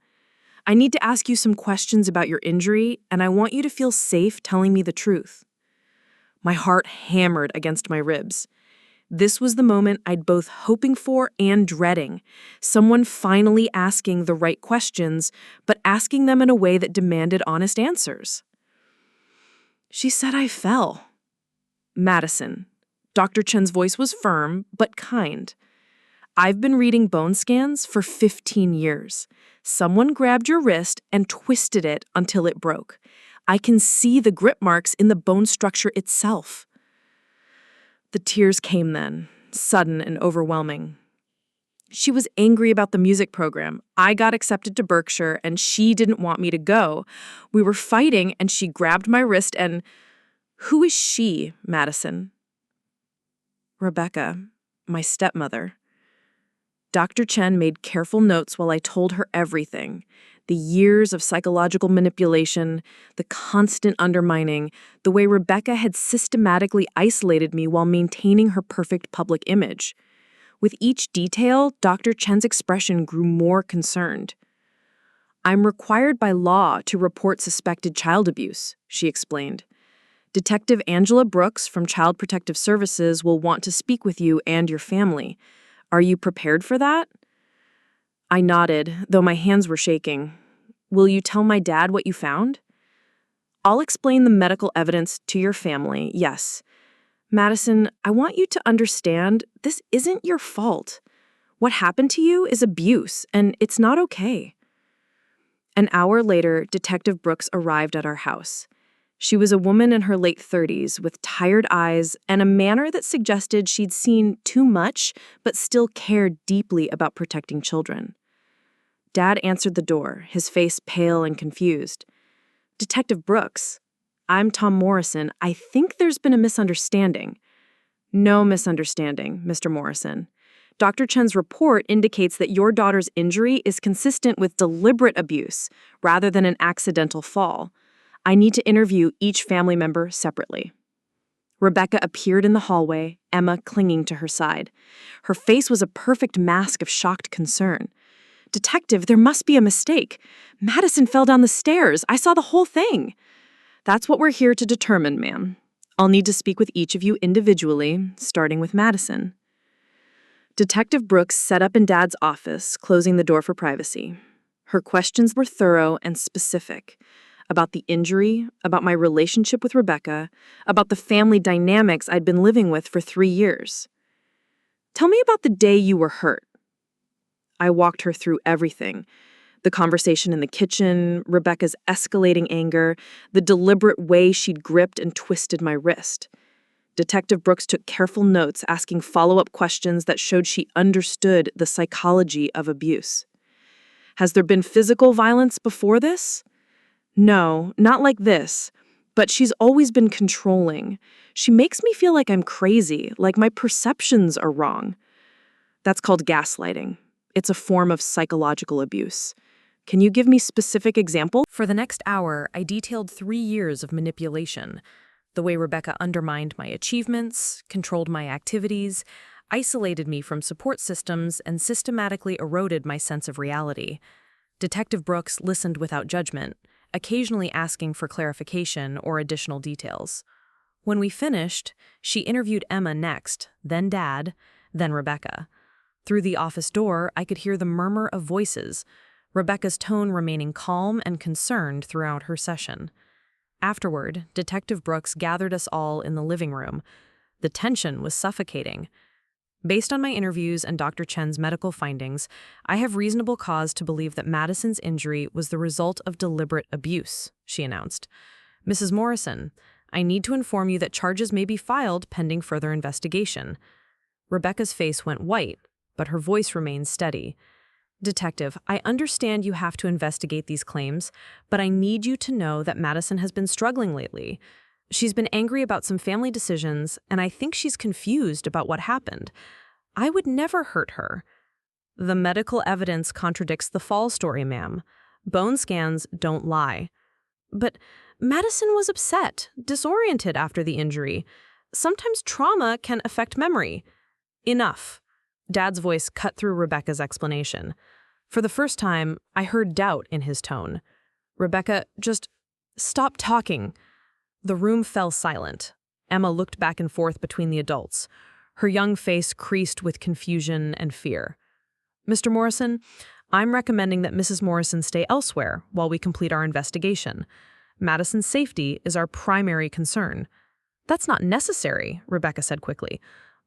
I need to ask you some questions about your injury, and I want you to feel safe telling me the truth. My heart hammered against my ribs. This was the moment I'd both hoping for and dreading. Someone finally asking the right questions, but asking them in a way that demanded honest answers. She said I fell. Madison. Dr. Chen's voice was firm, but kind. I've been reading bone scans for 15 years. Someone grabbed your wrist and twisted it until it broke. I can see the grip marks in the bone structure itself. The tears came then, sudden and overwhelming. She was angry about the music program. I got accepted to Berkshire, and she didn't want me to go. We were fighting, and she grabbed my wrist and... Who is she, Madison? Rebecca, my stepmother. Dr. Chen made careful notes while I told her everything. The years of psychological manipulation, the constant undermining, the way Rebecca had systematically isolated me while maintaining her perfect public image. With each detail, Dr. Chen's expression grew more concerned. I'm required by law to report suspected child abuse, she explained. Detective Angela Brooks from Child Protective Services will want to speak with you and your family. Are you prepared for that? I nodded, though my hands were shaking. Will you tell my dad what you found? I'll explain the medical evidence to your family, yes. Madison, I want you to understand this isn't your fault. What happened to you is abuse, and it's not okay. An hour later, Detective Brooks arrived at our house. She was a woman in her late 30s with tired eyes and a manner that suggested she'd seen too much but still cared deeply about protecting children. Dad answered the door, his face pale and confused. Detective Brooks, I'm Tom Morrison. I think there's been a misunderstanding. No misunderstanding, Mr. Morrison. Dr. Chen's report indicates that your daughter's injury is consistent with deliberate abuse rather than an accidental fall. I need to interview each family member separately. Rebecca appeared in the hallway, Emma clinging to her side. Her face was a perfect mask of shocked concern. Detective, there must be a mistake. Madison fell down the stairs. I saw the whole thing. That's what we're here to determine, ma'am. I'll need to speak with each of you individually, starting with Madison. Detective Brooks sat up in Dad's office, closing the door for privacy. Her questions were thorough and specific. About the injury, about my relationship with Rebecca, about the family dynamics I'd been living with for 3 years. Tell me about the day you were hurt. I walked her through everything. The conversation in the kitchen, Rebecca's escalating anger, the deliberate way she'd gripped and twisted my wrist. Detective Brooks took careful notes, asking follow-up questions that showed she understood the psychology of abuse. Has there been physical violence before this? No, not like this, but she's always been controlling. She makes me feel like I'm crazy, like my perceptions are wrong. That's called gaslighting. It's a form of psychological abuse. Can you give me specific examples? For the next hour, I detailed 3 years of manipulation. The way Rebecca undermined my achievements, controlled my activities, isolated me from support systems, and systematically eroded my sense of reality. Detective Brooks listened without judgment, occasionally asking for clarification or additional details. When we finished, she interviewed Emma next, then Dad, then Rebecca. Through the office door, I could hear the murmur of voices, Rebecca's tone remaining calm and concerned throughout her session. Afterward, Detective Brooks gathered us all in the living room. The tension was suffocating. Based on my interviews and Dr. Chen's medical findings, I have reasonable cause to believe that Madison's injury was the result of deliberate abuse, she announced. Mrs. Morrison, I need to inform you that charges may be filed pending further investigation. Rebecca's face went white, but her voice remained steady. Detective, I understand you have to investigate these claims, but I need you to know that Madison has been struggling lately. She's been angry about some family decisions, and I think she's confused about what happened. I would never hurt her. The medical evidence contradicts the fall story, ma'am. Bone scans don't lie. But Madison was upset, disoriented after the injury. Sometimes trauma can affect memory. Enough. Dad's voice cut through Rebecca's explanation. For the first time, I heard doubt in his tone. Rebecca, just stop talking. The room fell silent. Emma looked back and forth between the adults. Her young face creased with confusion and fear. Mr. Morrison, I'm recommending that Mrs. Morrison stay elsewhere while we complete our investigation. Madison's safety is our primary concern. That's not necessary, Rebecca said quickly.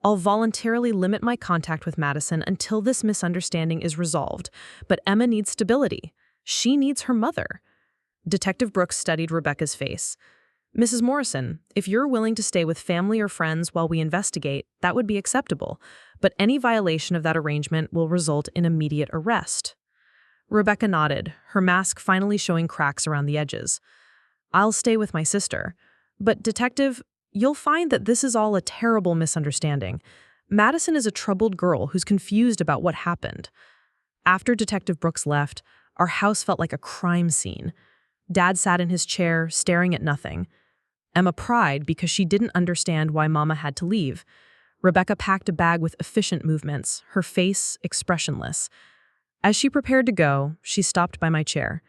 I'll voluntarily limit my contact with Madison until this misunderstanding is resolved, but Emma needs stability. She needs her mother. Detective Brooks studied Rebecca's face. Mrs. Morrison, if you're willing to stay with family or friends while we investigate, that would be acceptable, but any violation of that arrangement will result in immediate arrest. Rebecca nodded, her mask finally showing cracks around the edges. I'll stay with my sister. But, Detective, you'll find that this is all a terrible misunderstanding. Madison is a troubled girl who's confused about what happened. After Detective Brooks left, our house felt like a crime scene. Dad sat in his chair, staring at nothing. Emma cried because she didn't understand why Mama had to leave. Rebecca packed a bag with efficient movements, her face expressionless. As she prepared to go, she stopped by my chair.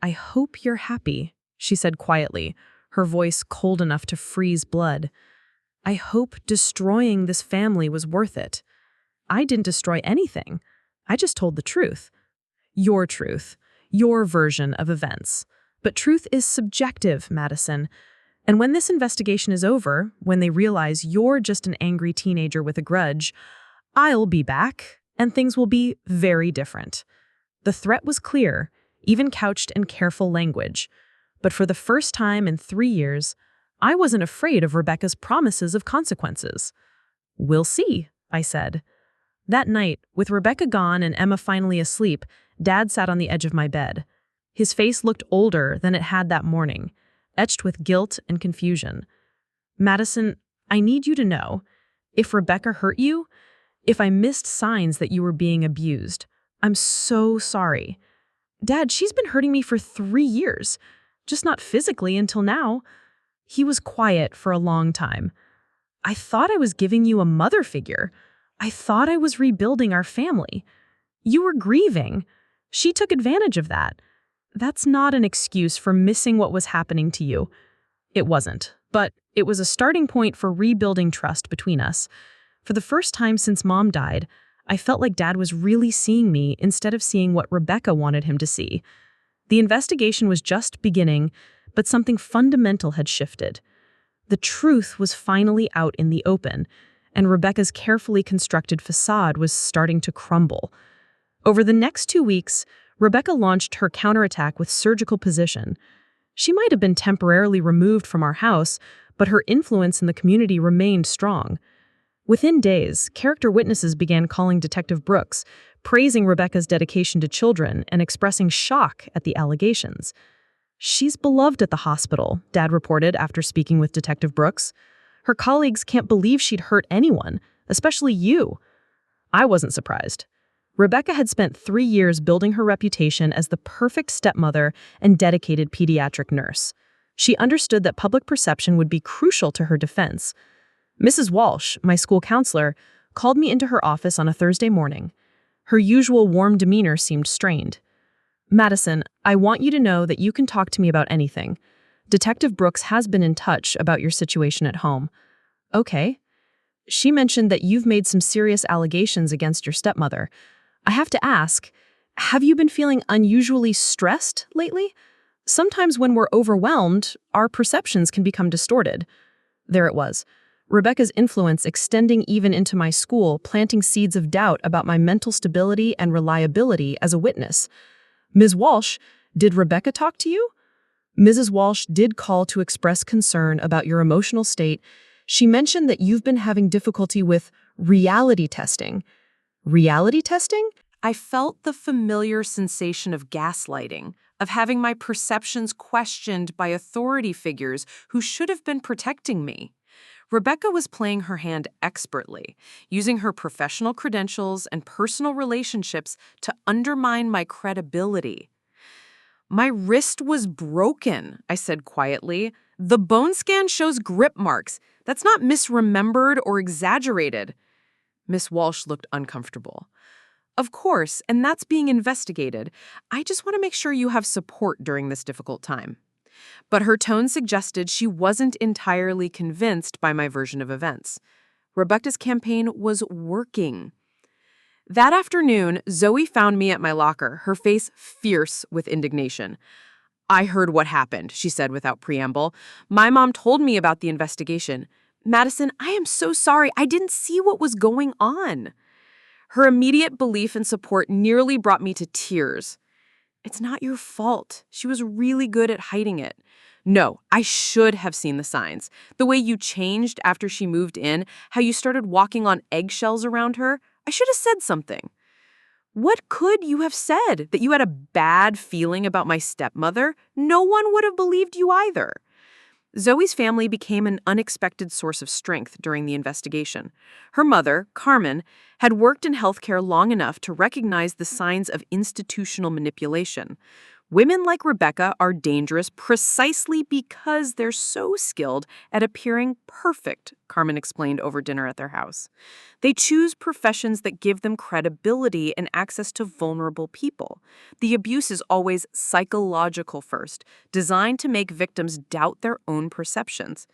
I hope you're happy, she said quietly, her voice cold enough to freeze blood. I hope destroying this family was worth it. I didn't destroy anything. I just told the truth. Your truth. Your version of events. But truth is subjective, Madison. And when this investigation is over, when they realize you're just an angry teenager with a grudge, I'll be back, and things will be very different. The threat was clear, even couched in careful language. But for the first time in 3 years, I wasn't afraid of Rebecca's promises of consequences. We'll see, I said. That night, with Rebecca gone and Emma finally asleep, Dad sat on the edge of my bed. His face looked older than it had that morning, etched with guilt and confusion. Madison, I need you to know, if Rebecca hurt you, if I missed signs that you were being abused, I'm so sorry. Dad, she's been hurting me for 3 years, just not physically until now. He was quiet for a long time. I thought I was giving you a mother figure. I thought I was rebuilding our family. You were grieving. She took advantage of that. That's not an excuse for missing what was happening to you. It wasn't, but it was a starting point for rebuilding trust between us. For the first time since Mom died, I felt like Dad was really seeing me instead of seeing what Rebecca wanted him to see. The investigation was just beginning, but something fundamental had shifted. The truth was finally out in the open, and Rebecca's carefully constructed facade was starting to crumble. Over the next 2 weeks, Rebecca launched her counterattack with surgical precision. She might have been temporarily removed from our house, but her influence in the community remained strong. Within days, character witnesses began calling Detective Brooks, praising Rebecca's dedication to children and expressing shock at the allegations. She's beloved at the hospital, Dad reported after speaking with Detective Brooks. Her colleagues can't believe she'd hurt anyone, especially you. I wasn't surprised. Rebecca had spent 3 years building her reputation as the perfect stepmother and dedicated pediatric nurse. She understood that public perception would be crucial to her defense. Mrs. Walsh, my school counselor, called me into her office on a Thursday morning. Her usual warm demeanor seemed strained. Madison, I want you to know that you can talk to me about anything. Detective Brooks has been in touch about your situation at home. Okay. She mentioned that you've made some serious allegations against your stepmother. I have to ask, have you been feeling unusually stressed lately? Sometimes when we're overwhelmed, our perceptions can become distorted. There it was. Rebecca's influence extending even into my school, planting seeds of doubt about my mental stability and reliability as a witness. Ms. Walsh, did Rebecca talk to you? Mrs. Walsh did call to express concern about your emotional state. She mentioned that you've been having difficulty with reality testing. Reality testing? I felt the familiar sensation of gaslighting, of having my perceptions questioned by authority figures who should have been protecting me. Rebecca was playing her hand expertly, using her professional credentials and personal relationships to undermine my credibility. My wrist was broken, I said quietly. The bone scan shows grip marks. That's not misremembered or exaggerated. Miss Walsh looked uncomfortable. Of course, and that's being investigated. I just want to make sure you have support during this difficult time. But her tone suggested she wasn't entirely convinced by my version of events. Rebecca's campaign was working. That afternoon, Zoe found me at my locker, her face fierce with indignation. "I heard what happened," she said without preamble. "My mom told me about the investigation. Madison, I am so sorry. I didn't see what was going on." Her immediate belief and support nearly brought me to tears. "It's not your fault. She was really good at hiding it." "No, I should have seen the signs. The way you changed after she moved in, how you started walking on eggshells around her. I should have said something." "What could you have said? That you had a bad feeling about my stepmother? No one would have believed you either." Zoe's family became an unexpected source of strength during the investigation. Her mother, Carmen, had worked in healthcare long enough to recognize the signs of institutional manipulation. Women like Rebecca are dangerous precisely because they're so skilled at appearing perfect, Carmen explained over dinner at their house. They choose professions that give them credibility and access to vulnerable people. The abuse is always psychological first, designed to make victims doubt their own perceptions.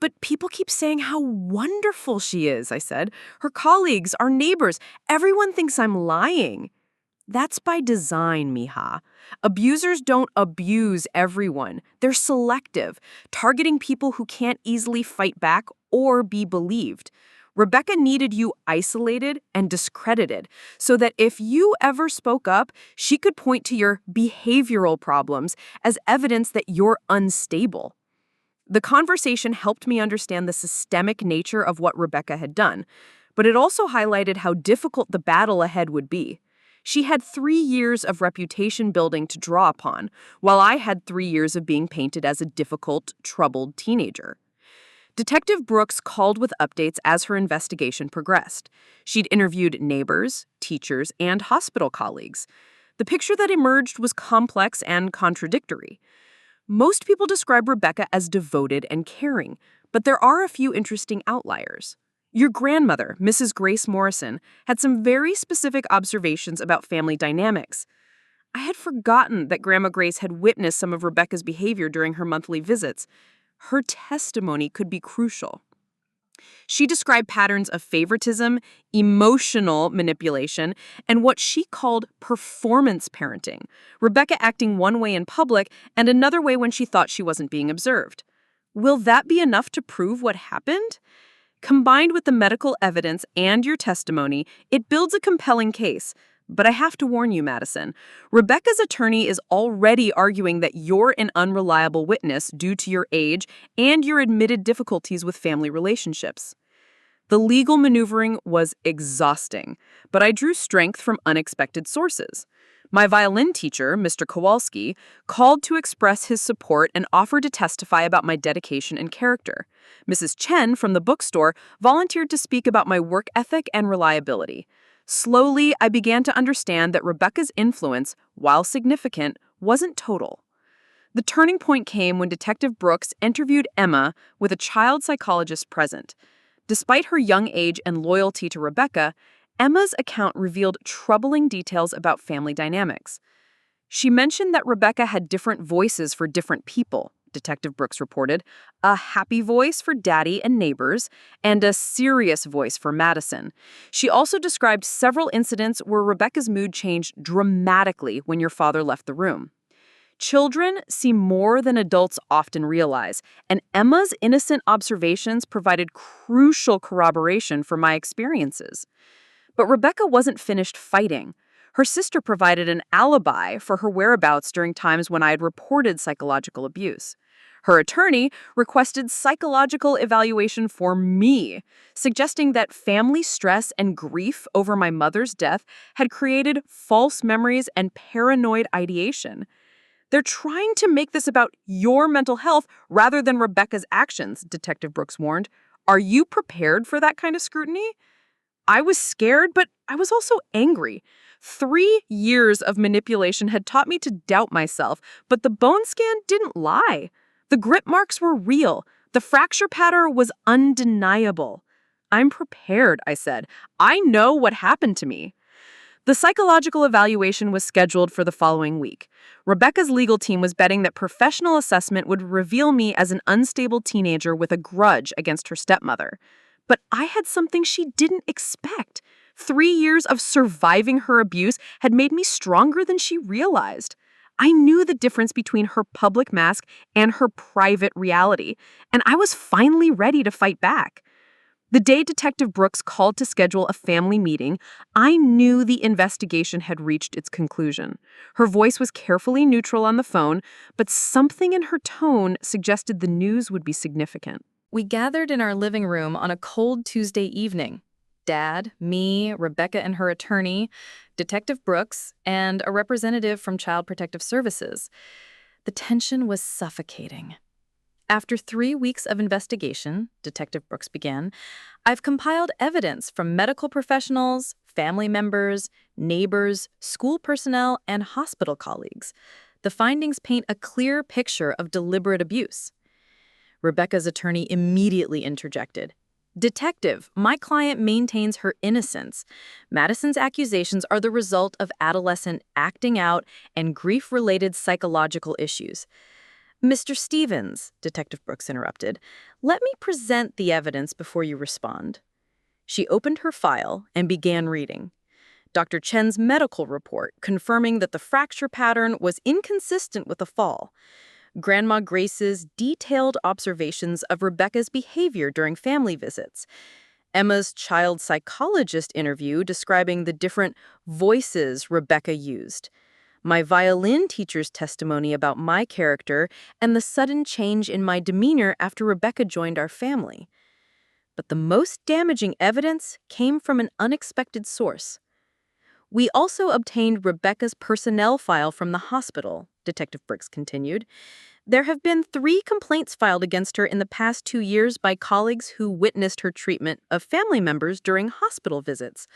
"But people keep saying how wonderful she is," I said. "Her colleagues, our neighbors, everyone thinks I'm lying." "That's by design, Mija. Abusers don't abuse everyone. They're selective, targeting people who can't easily fight back or be believed. Rebecca needed you isolated and discredited so that if you ever spoke up, she could point to your behavioral problems as evidence that you're unstable." The conversation helped me understand the systemic nature of what Rebecca had done, but it also highlighted how difficult the battle ahead would be. She had 3 years of reputation building to draw upon, while I had 3 years of being painted as a difficult, troubled teenager. Detective Brooks called with updates as her investigation progressed. She'd interviewed neighbors, teachers, and hospital colleagues. The picture that emerged was complex and contradictory. Most people describe Rebecca as devoted and caring, but there are a few interesting outliers. Your grandmother, Mrs. Grace Morrison, had some very specific observations about family dynamics. I had forgotten that Grandma Grace had witnessed some of Rebecca's behavior during her monthly visits. Her testimony could be crucial. She described patterns of favoritism, emotional manipulation, and what she called performance parenting, Rebecca acting one way in public and another way when she thought she wasn't being observed. Will that be enough to prove what happened? Combined with the medical evidence and your testimony, it builds a compelling case. But I have to warn you, Madison, Rebecca's attorney is already arguing that you're an unreliable witness due to your age and your admitted difficulties with family relationships. The legal maneuvering was exhausting, but I drew strength from unexpected sources. My violin teacher, Mr. Kowalski, called to express his support and offered to testify about my dedication and character. Mrs. Chen from the bookstore volunteered to speak about my work ethic and reliability. Slowly, I began to understand that Rebecca's influence, while significant, wasn't total. The turning point came when Detective Brooks interviewed Emma with a child psychologist present. Despite her young age and loyalty to Rebecca, Emma's account revealed troubling details about family dynamics. She mentioned that Rebecca had different voices for different people, Detective Brooks reported, a happy voice for Daddy and neighbors, and a serious voice for Madison. She also described several incidents where Rebecca's mood changed dramatically when your father left the room. Children see more than adults often realize, and Emma's innocent observations provided crucial corroboration for my experiences. But Rebecca wasn't finished fighting. Her sister provided an alibi for her whereabouts during times when I had reported psychological abuse. Her attorney requested psychological evaluation for me, suggesting that family stress and grief over my mother's death had created false memories and paranoid ideation. They're trying to make this about your mental health rather than Rebecca's actions, Detective Brooks warned. Are you prepared for that kind of scrutiny? I was scared, but I was also angry. 3 years of manipulation had taught me to doubt myself, but the bone scan didn't lie. The grip marks were real. The fracture pattern was undeniable. I'm prepared, I said. I know what happened to me. The psychological evaluation was scheduled for the following week. Rebecca's legal team was betting that professional assessment would reveal me as an unstable teenager with a grudge against her stepmother. But I had something she didn't expect. 3 years of surviving her abuse had made me stronger than she realized. I knew the difference between her public mask and her private reality, and I was finally ready to fight back. The day Detective Brooks called to schedule a family meeting, I knew the investigation had reached its conclusion. Her voice was carefully neutral on the phone, but something in her tone suggested the news would be significant. We gathered in our living room on a cold Tuesday evening. Dad, me, Rebecca and her attorney, Detective Brooks, and a representative from Child Protective Services. The tension was suffocating. After 3 weeks of investigation, Detective Brooks began, I've compiled evidence from medical professionals, family members, neighbors, school personnel, and hospital colleagues. The findings paint a clear picture of deliberate abuse. Rebecca's attorney immediately interjected. Detective, my client maintains her innocence. Madison's accusations are the result of adolescent acting out and grief-related psychological issues. Mr. Stevens, Detective Brooks interrupted, let me present the evidence before you respond. She opened her file and began reading. Dr. Chen's medical report confirming that the fracture pattern was inconsistent with a fall. Grandma Grace's detailed observations of Rebecca's behavior during family visits. Emma's child psychologist interview describing the different voices Rebecca used. My violin teacher's testimony about my character and the sudden change in my demeanor after Rebecca joined our family. But the most damaging evidence came from an unexpected source. We also obtained Rebecca's personnel file from the hospital, Detective Brooks continued. There have been 3 complaints filed against her in the past 2 years by colleagues who witnessed her treatment of family members during hospital visits.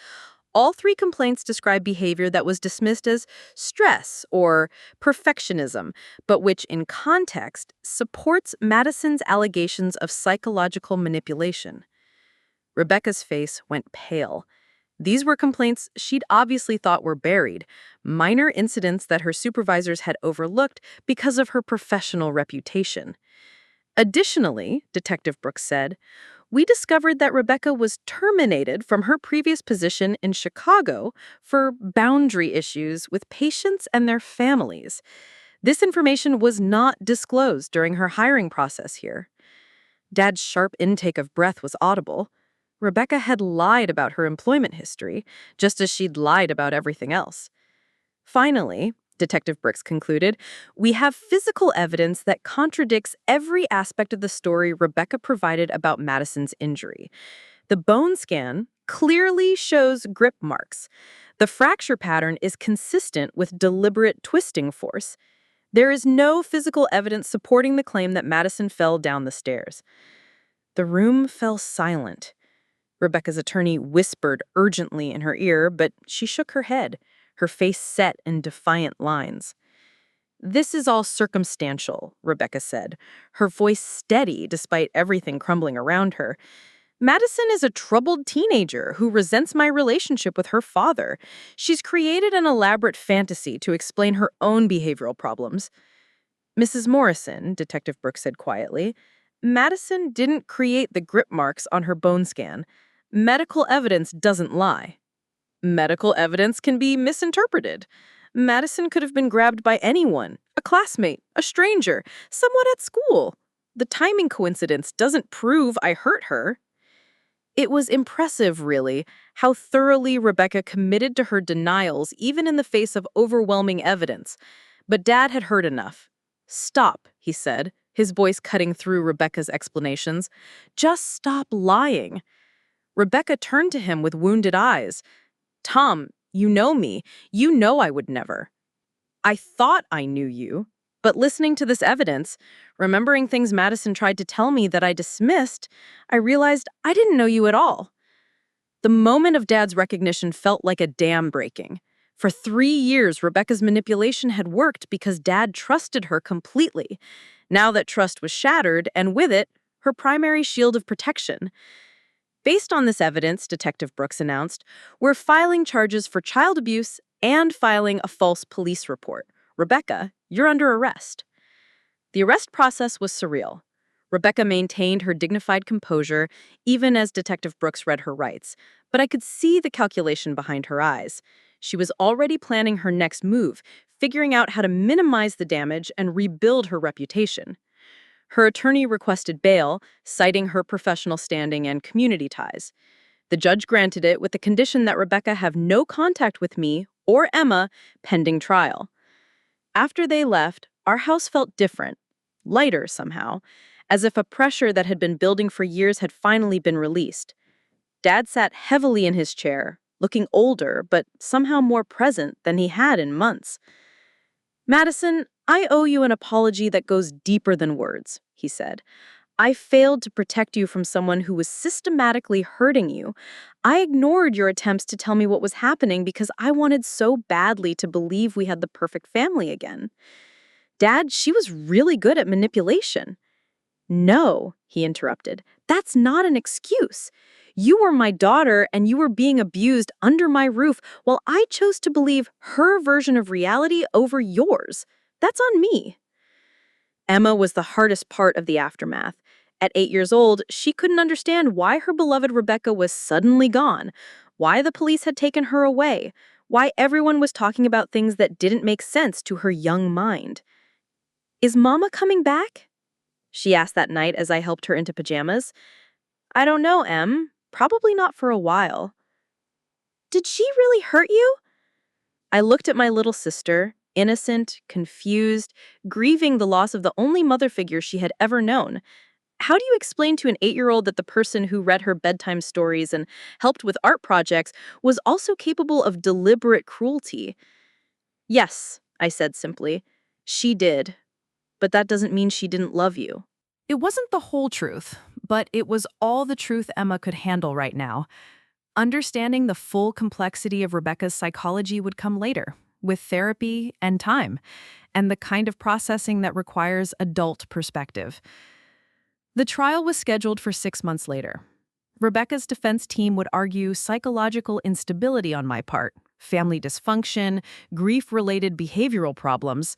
All 3 complaints describe behavior that was dismissed as stress or perfectionism, but which, in context, supports Madison's allegations of psychological manipulation. Rebecca's face went pale. These were complaints she'd obviously thought were buried, minor incidents that her supervisors had overlooked because of her professional reputation. Additionally, Detective Brooks said, we discovered that Rebecca was terminated from her previous position in Chicago for boundary issues with patients and their families. This information was not disclosed during her hiring process here. Dad's sharp intake of breath was audible. Rebecca had lied about her employment history, just as she'd lied about everything else. Finally, Detective Brooks concluded, we have physical evidence that contradicts every aspect of the story Rebecca provided about Madison's injury. The bone scan clearly shows grip marks. The fracture pattern is consistent with deliberate twisting force. There is no physical evidence supporting the claim that Madison fell down the stairs. The room fell silent. Rebecca's attorney whispered urgently in her ear, but she shook her head, her face set in defiant lines. This is all circumstantial, Rebecca said, her voice steady despite everything crumbling around her. Madison is a troubled teenager who resents my relationship with her father. She's created an elaborate fantasy to explain her own behavioral problems. Mrs. Morrison, Detective Brooks said quietly, Madison didn't create the grip marks on her bone scan. Medical evidence doesn't lie. Medical evidence can be misinterpreted. Madison could have been grabbed by anyone, A classmate, a stranger, someone at school. The timing coincidence doesn't prove I hurt her. It was impressive, really, how thoroughly Rebecca committed to her denials even in the face of overwhelming evidence. But Dad had heard enough. "Stop," he said, his voice cutting through Rebecca's explanations. "Just stop lying." Rebecca turned to him with wounded eyes. "Tom, you know me. You know I would never." "I thought I knew you. But listening to this evidence, remembering things Madison tried to tell me that I dismissed, I realized I didn't know you at all." The moment of Dad's recognition felt like a dam breaking. For 3 years, Rebecca's manipulation had worked because Dad trusted her completely. Now that trust was shattered, and with it, her primary shield of protection. "Based on this evidence," Detective Brooks announced, "we're filing charges for child abuse and filing a false police report. Rebecca, you're under arrest." The arrest process was surreal. Rebecca maintained her dignified composure, even as Detective Brooks read her rights, but I could see the calculation behind her eyes. She was already planning her next move, figuring out how to minimize the damage and rebuild her reputation. Her attorney requested bail, citing her professional standing and community ties. The judge granted it with the condition that Rebecca have no contact with me or Emma pending trial. After they left, our house felt different, lighter somehow, as if a pressure that had been building for years had finally been released. Dad sat heavily in his chair, looking older but somehow more present than he had in months. "Madison, I owe you an apology that goes deeper than words," he said. "I failed to protect you from someone who was systematically hurting you. I ignored your attempts to tell me what was happening because I wanted so badly to believe we had the perfect family again. Dad, she was really good at manipulation." "No," he interrupted, "that's not an excuse. You were my daughter and you were being abused under my roof while I chose to believe her version of reality over yours. That's on me." Emma was the hardest part of the aftermath. At 8 years old, she couldn't understand why her beloved Rebecca was suddenly gone, why the police had taken her away, why everyone was talking about things that didn't make sense to her young mind. "Is Mama coming back?" she asked that night as I helped her into pajamas. "I don't know, Em. Probably not for a while." "Did she really hurt you?" I looked at my little sister, innocent, confused, grieving the loss of the only mother figure she had ever known. How do you explain to an 8-year-old that the person who read her bedtime stories and helped with art projects was also capable of deliberate cruelty? "Yes," I said simply. "She did. But that doesn't mean she didn't love you." It wasn't the whole truth, but it was all the truth Emma could handle right now. Understanding the full complexity of Rebecca's psychology would come later, with therapy and time, and the kind of processing that requires adult perspective. The trial was scheduled for 6 months later. Rebecca's defense team would argue psychological instability on my part, family dysfunction, grief-related behavioral problems,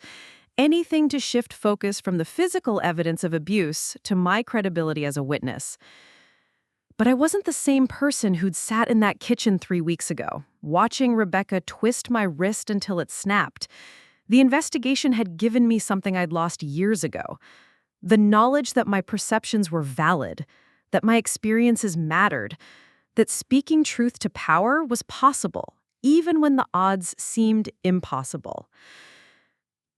anything to shift focus from the physical evidence of abuse to my credibility as a witness. But I wasn't the same person who'd sat in that kitchen 3 weeks ago, watching Rebecca twist my wrist until it snapped. The investigation had given me something I'd lost years ago. The knowledge that my perceptions were valid, that my experiences mattered, that speaking truth to power was possible, even when the odds seemed impossible.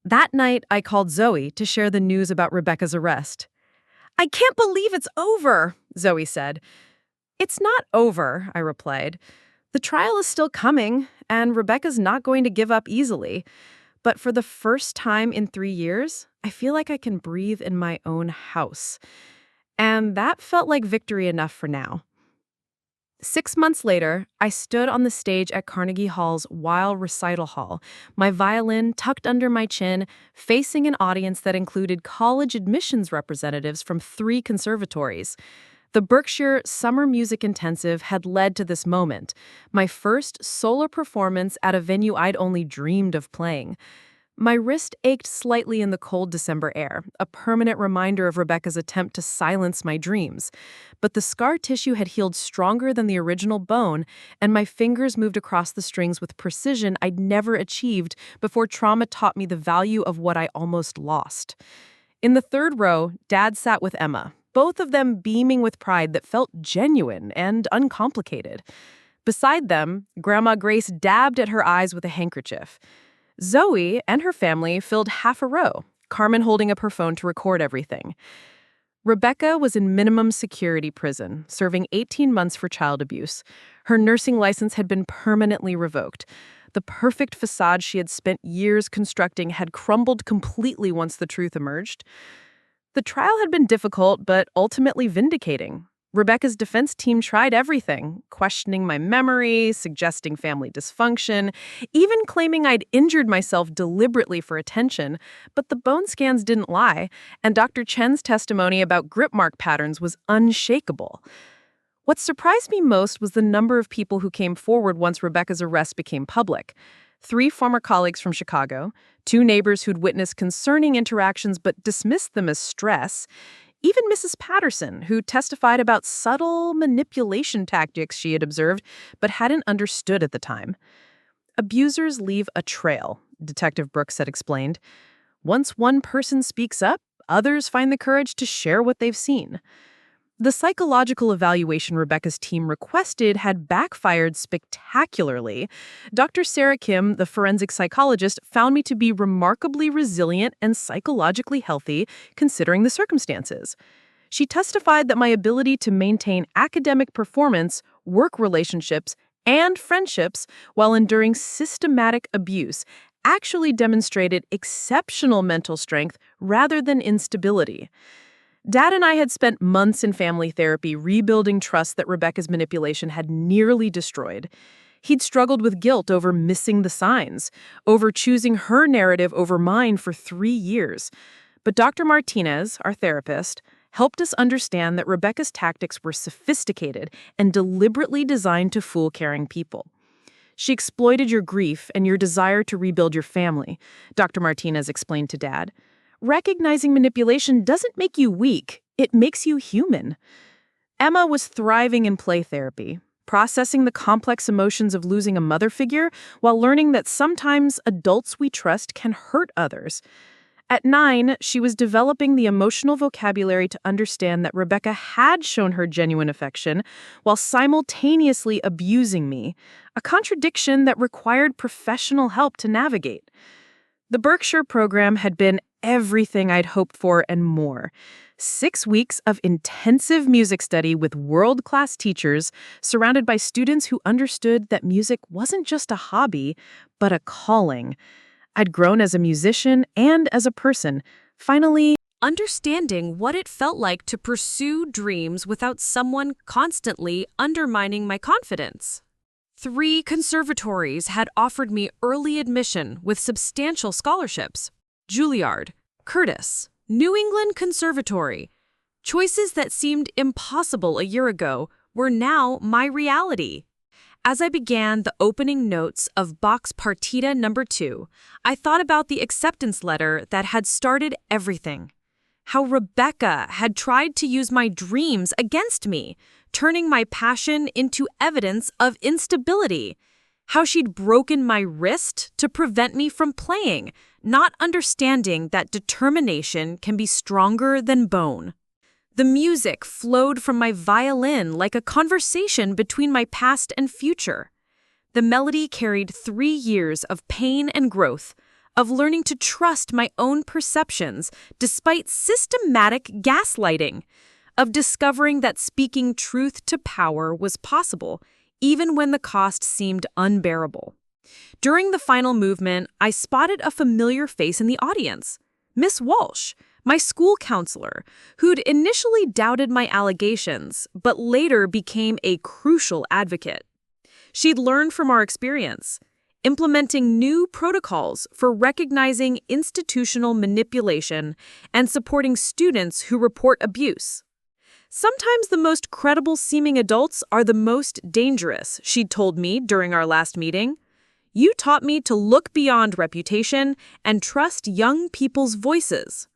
That night, I called Zoe to share the news about Rebecca's arrest. "I can't believe it's over," Zoe said. "It's not over," I replied. "The trial is still coming, and Rebecca's not going to give up easily. But for the first time in 3 years, I feel like I can breathe in my own house." And that felt like victory enough for now. 6 months later, I stood on the stage at Carnegie Hall's Wild Recital Hall, my violin tucked under my chin, facing an audience that included college admissions representatives from 3 conservatories. The Berkshire Summer Music Intensive had led to this moment, my first solo performance at a venue I'd only dreamed of playing. My wrist ached slightly in the cold December air, a permanent reminder of Rebecca's attempt to silence my dreams. But the scar tissue had healed stronger than the original bone, and my fingers moved across the strings with precision I'd never achieved before trauma taught me the value of what I almost lost. In the third row, Dad sat with Emma, both of them beaming with pride that felt genuine and uncomplicated. Beside them, Grandma Grace dabbed at her eyes with a handkerchief. Zoe and her family filled half a row, Carmen holding up her phone to record everything. Rebecca was in minimum security prison, serving 18 months for child abuse. Her nursing license had been permanently revoked. The perfect facade she had spent years constructing had crumbled completely once the truth emerged. The trial had been difficult, but ultimately vindicating. Rebecca's defense team tried everything, questioning my memory, suggesting family dysfunction, even claiming I'd injured myself deliberately for attention, but the bone scans didn't lie, and Dr. Chen's testimony about grip mark patterns was unshakable. What surprised me most was the number of people who came forward once Rebecca's arrest became public. 3 former colleagues from Chicago, 2 neighbors who'd witnessed concerning interactions but dismissed them as stress, even Mrs. Patterson, who testified about subtle manipulation tactics she had observed but hadn't understood at the time. Abusers leave a trail, Detective Brooks had explained. Once one person speaks up, others find the courage to share what they've seen. The psychological evaluation Rebecca's team requested had backfired spectacularly. Dr. Sarah Kim, the forensic psychologist, found me to be remarkably resilient and psychologically healthy, considering the circumstances. She testified that my ability to maintain academic performance, work relationships, and friendships while enduring systematic abuse actually demonstrated exceptional mental strength rather than instability. Dad and I had spent months in family therapy rebuilding trust that Rebecca's manipulation had nearly destroyed. He'd struggled with guilt over missing the signs, over choosing her narrative over mine for 3 years. But Dr. Martinez, our therapist, helped us understand that Rebecca's tactics were sophisticated and deliberately designed to fool caring people. She exploited your grief and your desire to rebuild your family, Dr. Martinez explained to Dad. Recognizing manipulation doesn't make you weak, it makes you human. Emma was thriving in play therapy, processing the complex emotions of losing a mother figure while learning that sometimes adults we trust can hurt others. At 9, she was developing the emotional vocabulary to understand that Rebecca had shown her genuine affection while simultaneously abusing me, a contradiction that required professional help to navigate. The Berkshire program had been everything I'd hoped for and more. 6 weeks of intensive music study with world-class teachers, surrounded by students who understood that music wasn't just a hobby, but a calling. I'd grown as a musician and as a person, finally Understanding what it felt like to pursue dreams without someone constantly undermining my confidence. 3 conservatories had offered me early admission with substantial scholarships. Juilliard, Curtis, New England Conservatory. Choices that seemed impossible a year ago were now my reality. As I began the opening notes of Bach's Partita No. 2, I thought about the acceptance letter that had started everything. How Rebecca had tried to use my dreams against me, turning my passion into evidence of instability. How she'd broken my wrist to prevent me from playing, not understanding that determination can be stronger than bone. The music flowed from my violin like a conversation between my past and future. The melody carried 3 years of pain and growth, of learning to trust my own perceptions despite systematic gaslighting, of discovering that speaking truth to power was possible, even when the cost seemed unbearable. During the final movement, I spotted a familiar face in the audience, Miss Walsh, my school counselor, who'd initially doubted my allegations, but later became a crucial advocate. She'd learned from our experience, implementing new protocols for recognizing institutional manipulation and supporting students who report abuse. Sometimes the most credible-seeming adults are the most dangerous, she'd told me during our last meeting. You taught me to look beyond reputation and trust young people's voices.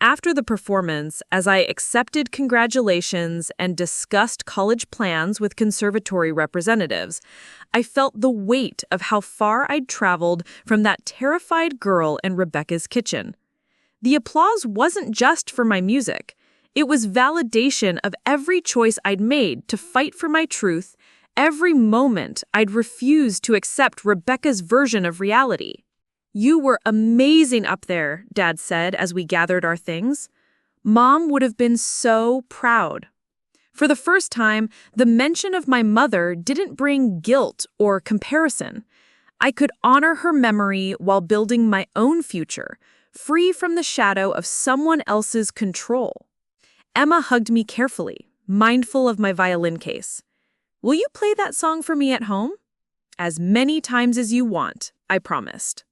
After the performance, as I accepted congratulations and discussed college plans with conservatory representatives, I felt the weight of how far I'd traveled from that terrified girl in Rebecca's kitchen. The applause wasn't just for my music. It was validation of every choice I'd made to fight for my truth, every moment I'd refused to accept Rebecca's version of reality. "You were amazing up there," Dad said as we gathered our things. "Mom would have been so proud." For the first time, the mention of my mother didn't bring guilt or comparison. I could honor her memory while building my own future, free from the shadow of someone else's control. Emma hugged me carefully, mindful of my violin case. "Will you play that song for me at home?" "As many times as you want," I promised.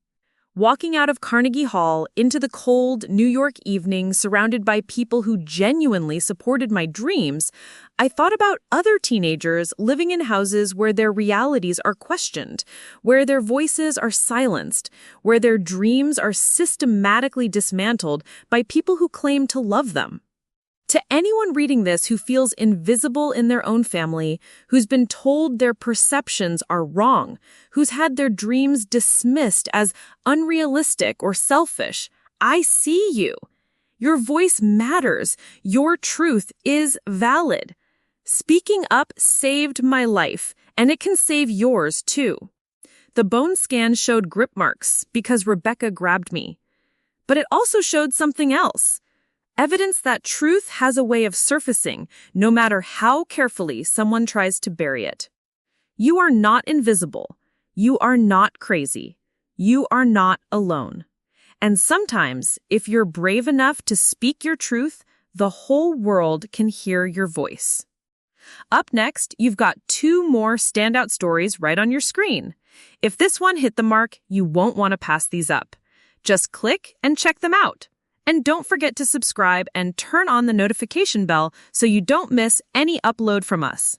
Walking out of Carnegie Hall into the cold New York evening surrounded by people who genuinely supported my dreams, I thought about other teenagers living in houses where their realities are questioned, where their voices are silenced, where their dreams are systematically dismantled by people who claim to love them. To anyone reading this who feels invisible in their own family, who's been told their perceptions are wrong, who's had their dreams dismissed as unrealistic or selfish, I see you. Your voice matters. Your truth is valid. Speaking up saved my life, and it can save yours too. The bone scan showed grip marks because Rebecca grabbed me. But it also showed something else. Evidence that truth has a way of surfacing, no matter how carefully someone tries to bury it. You are not invisible. You are not crazy. You are not alone. And sometimes, if you're brave enough to speak your truth, the whole world can hear your voice. Up next, you've got 2 more standout stories right on your screen. If this one hit the mark, you won't want to pass these up. Just click and check them out. And don't forget to subscribe and turn on the notification bell so you don't miss any upload from us.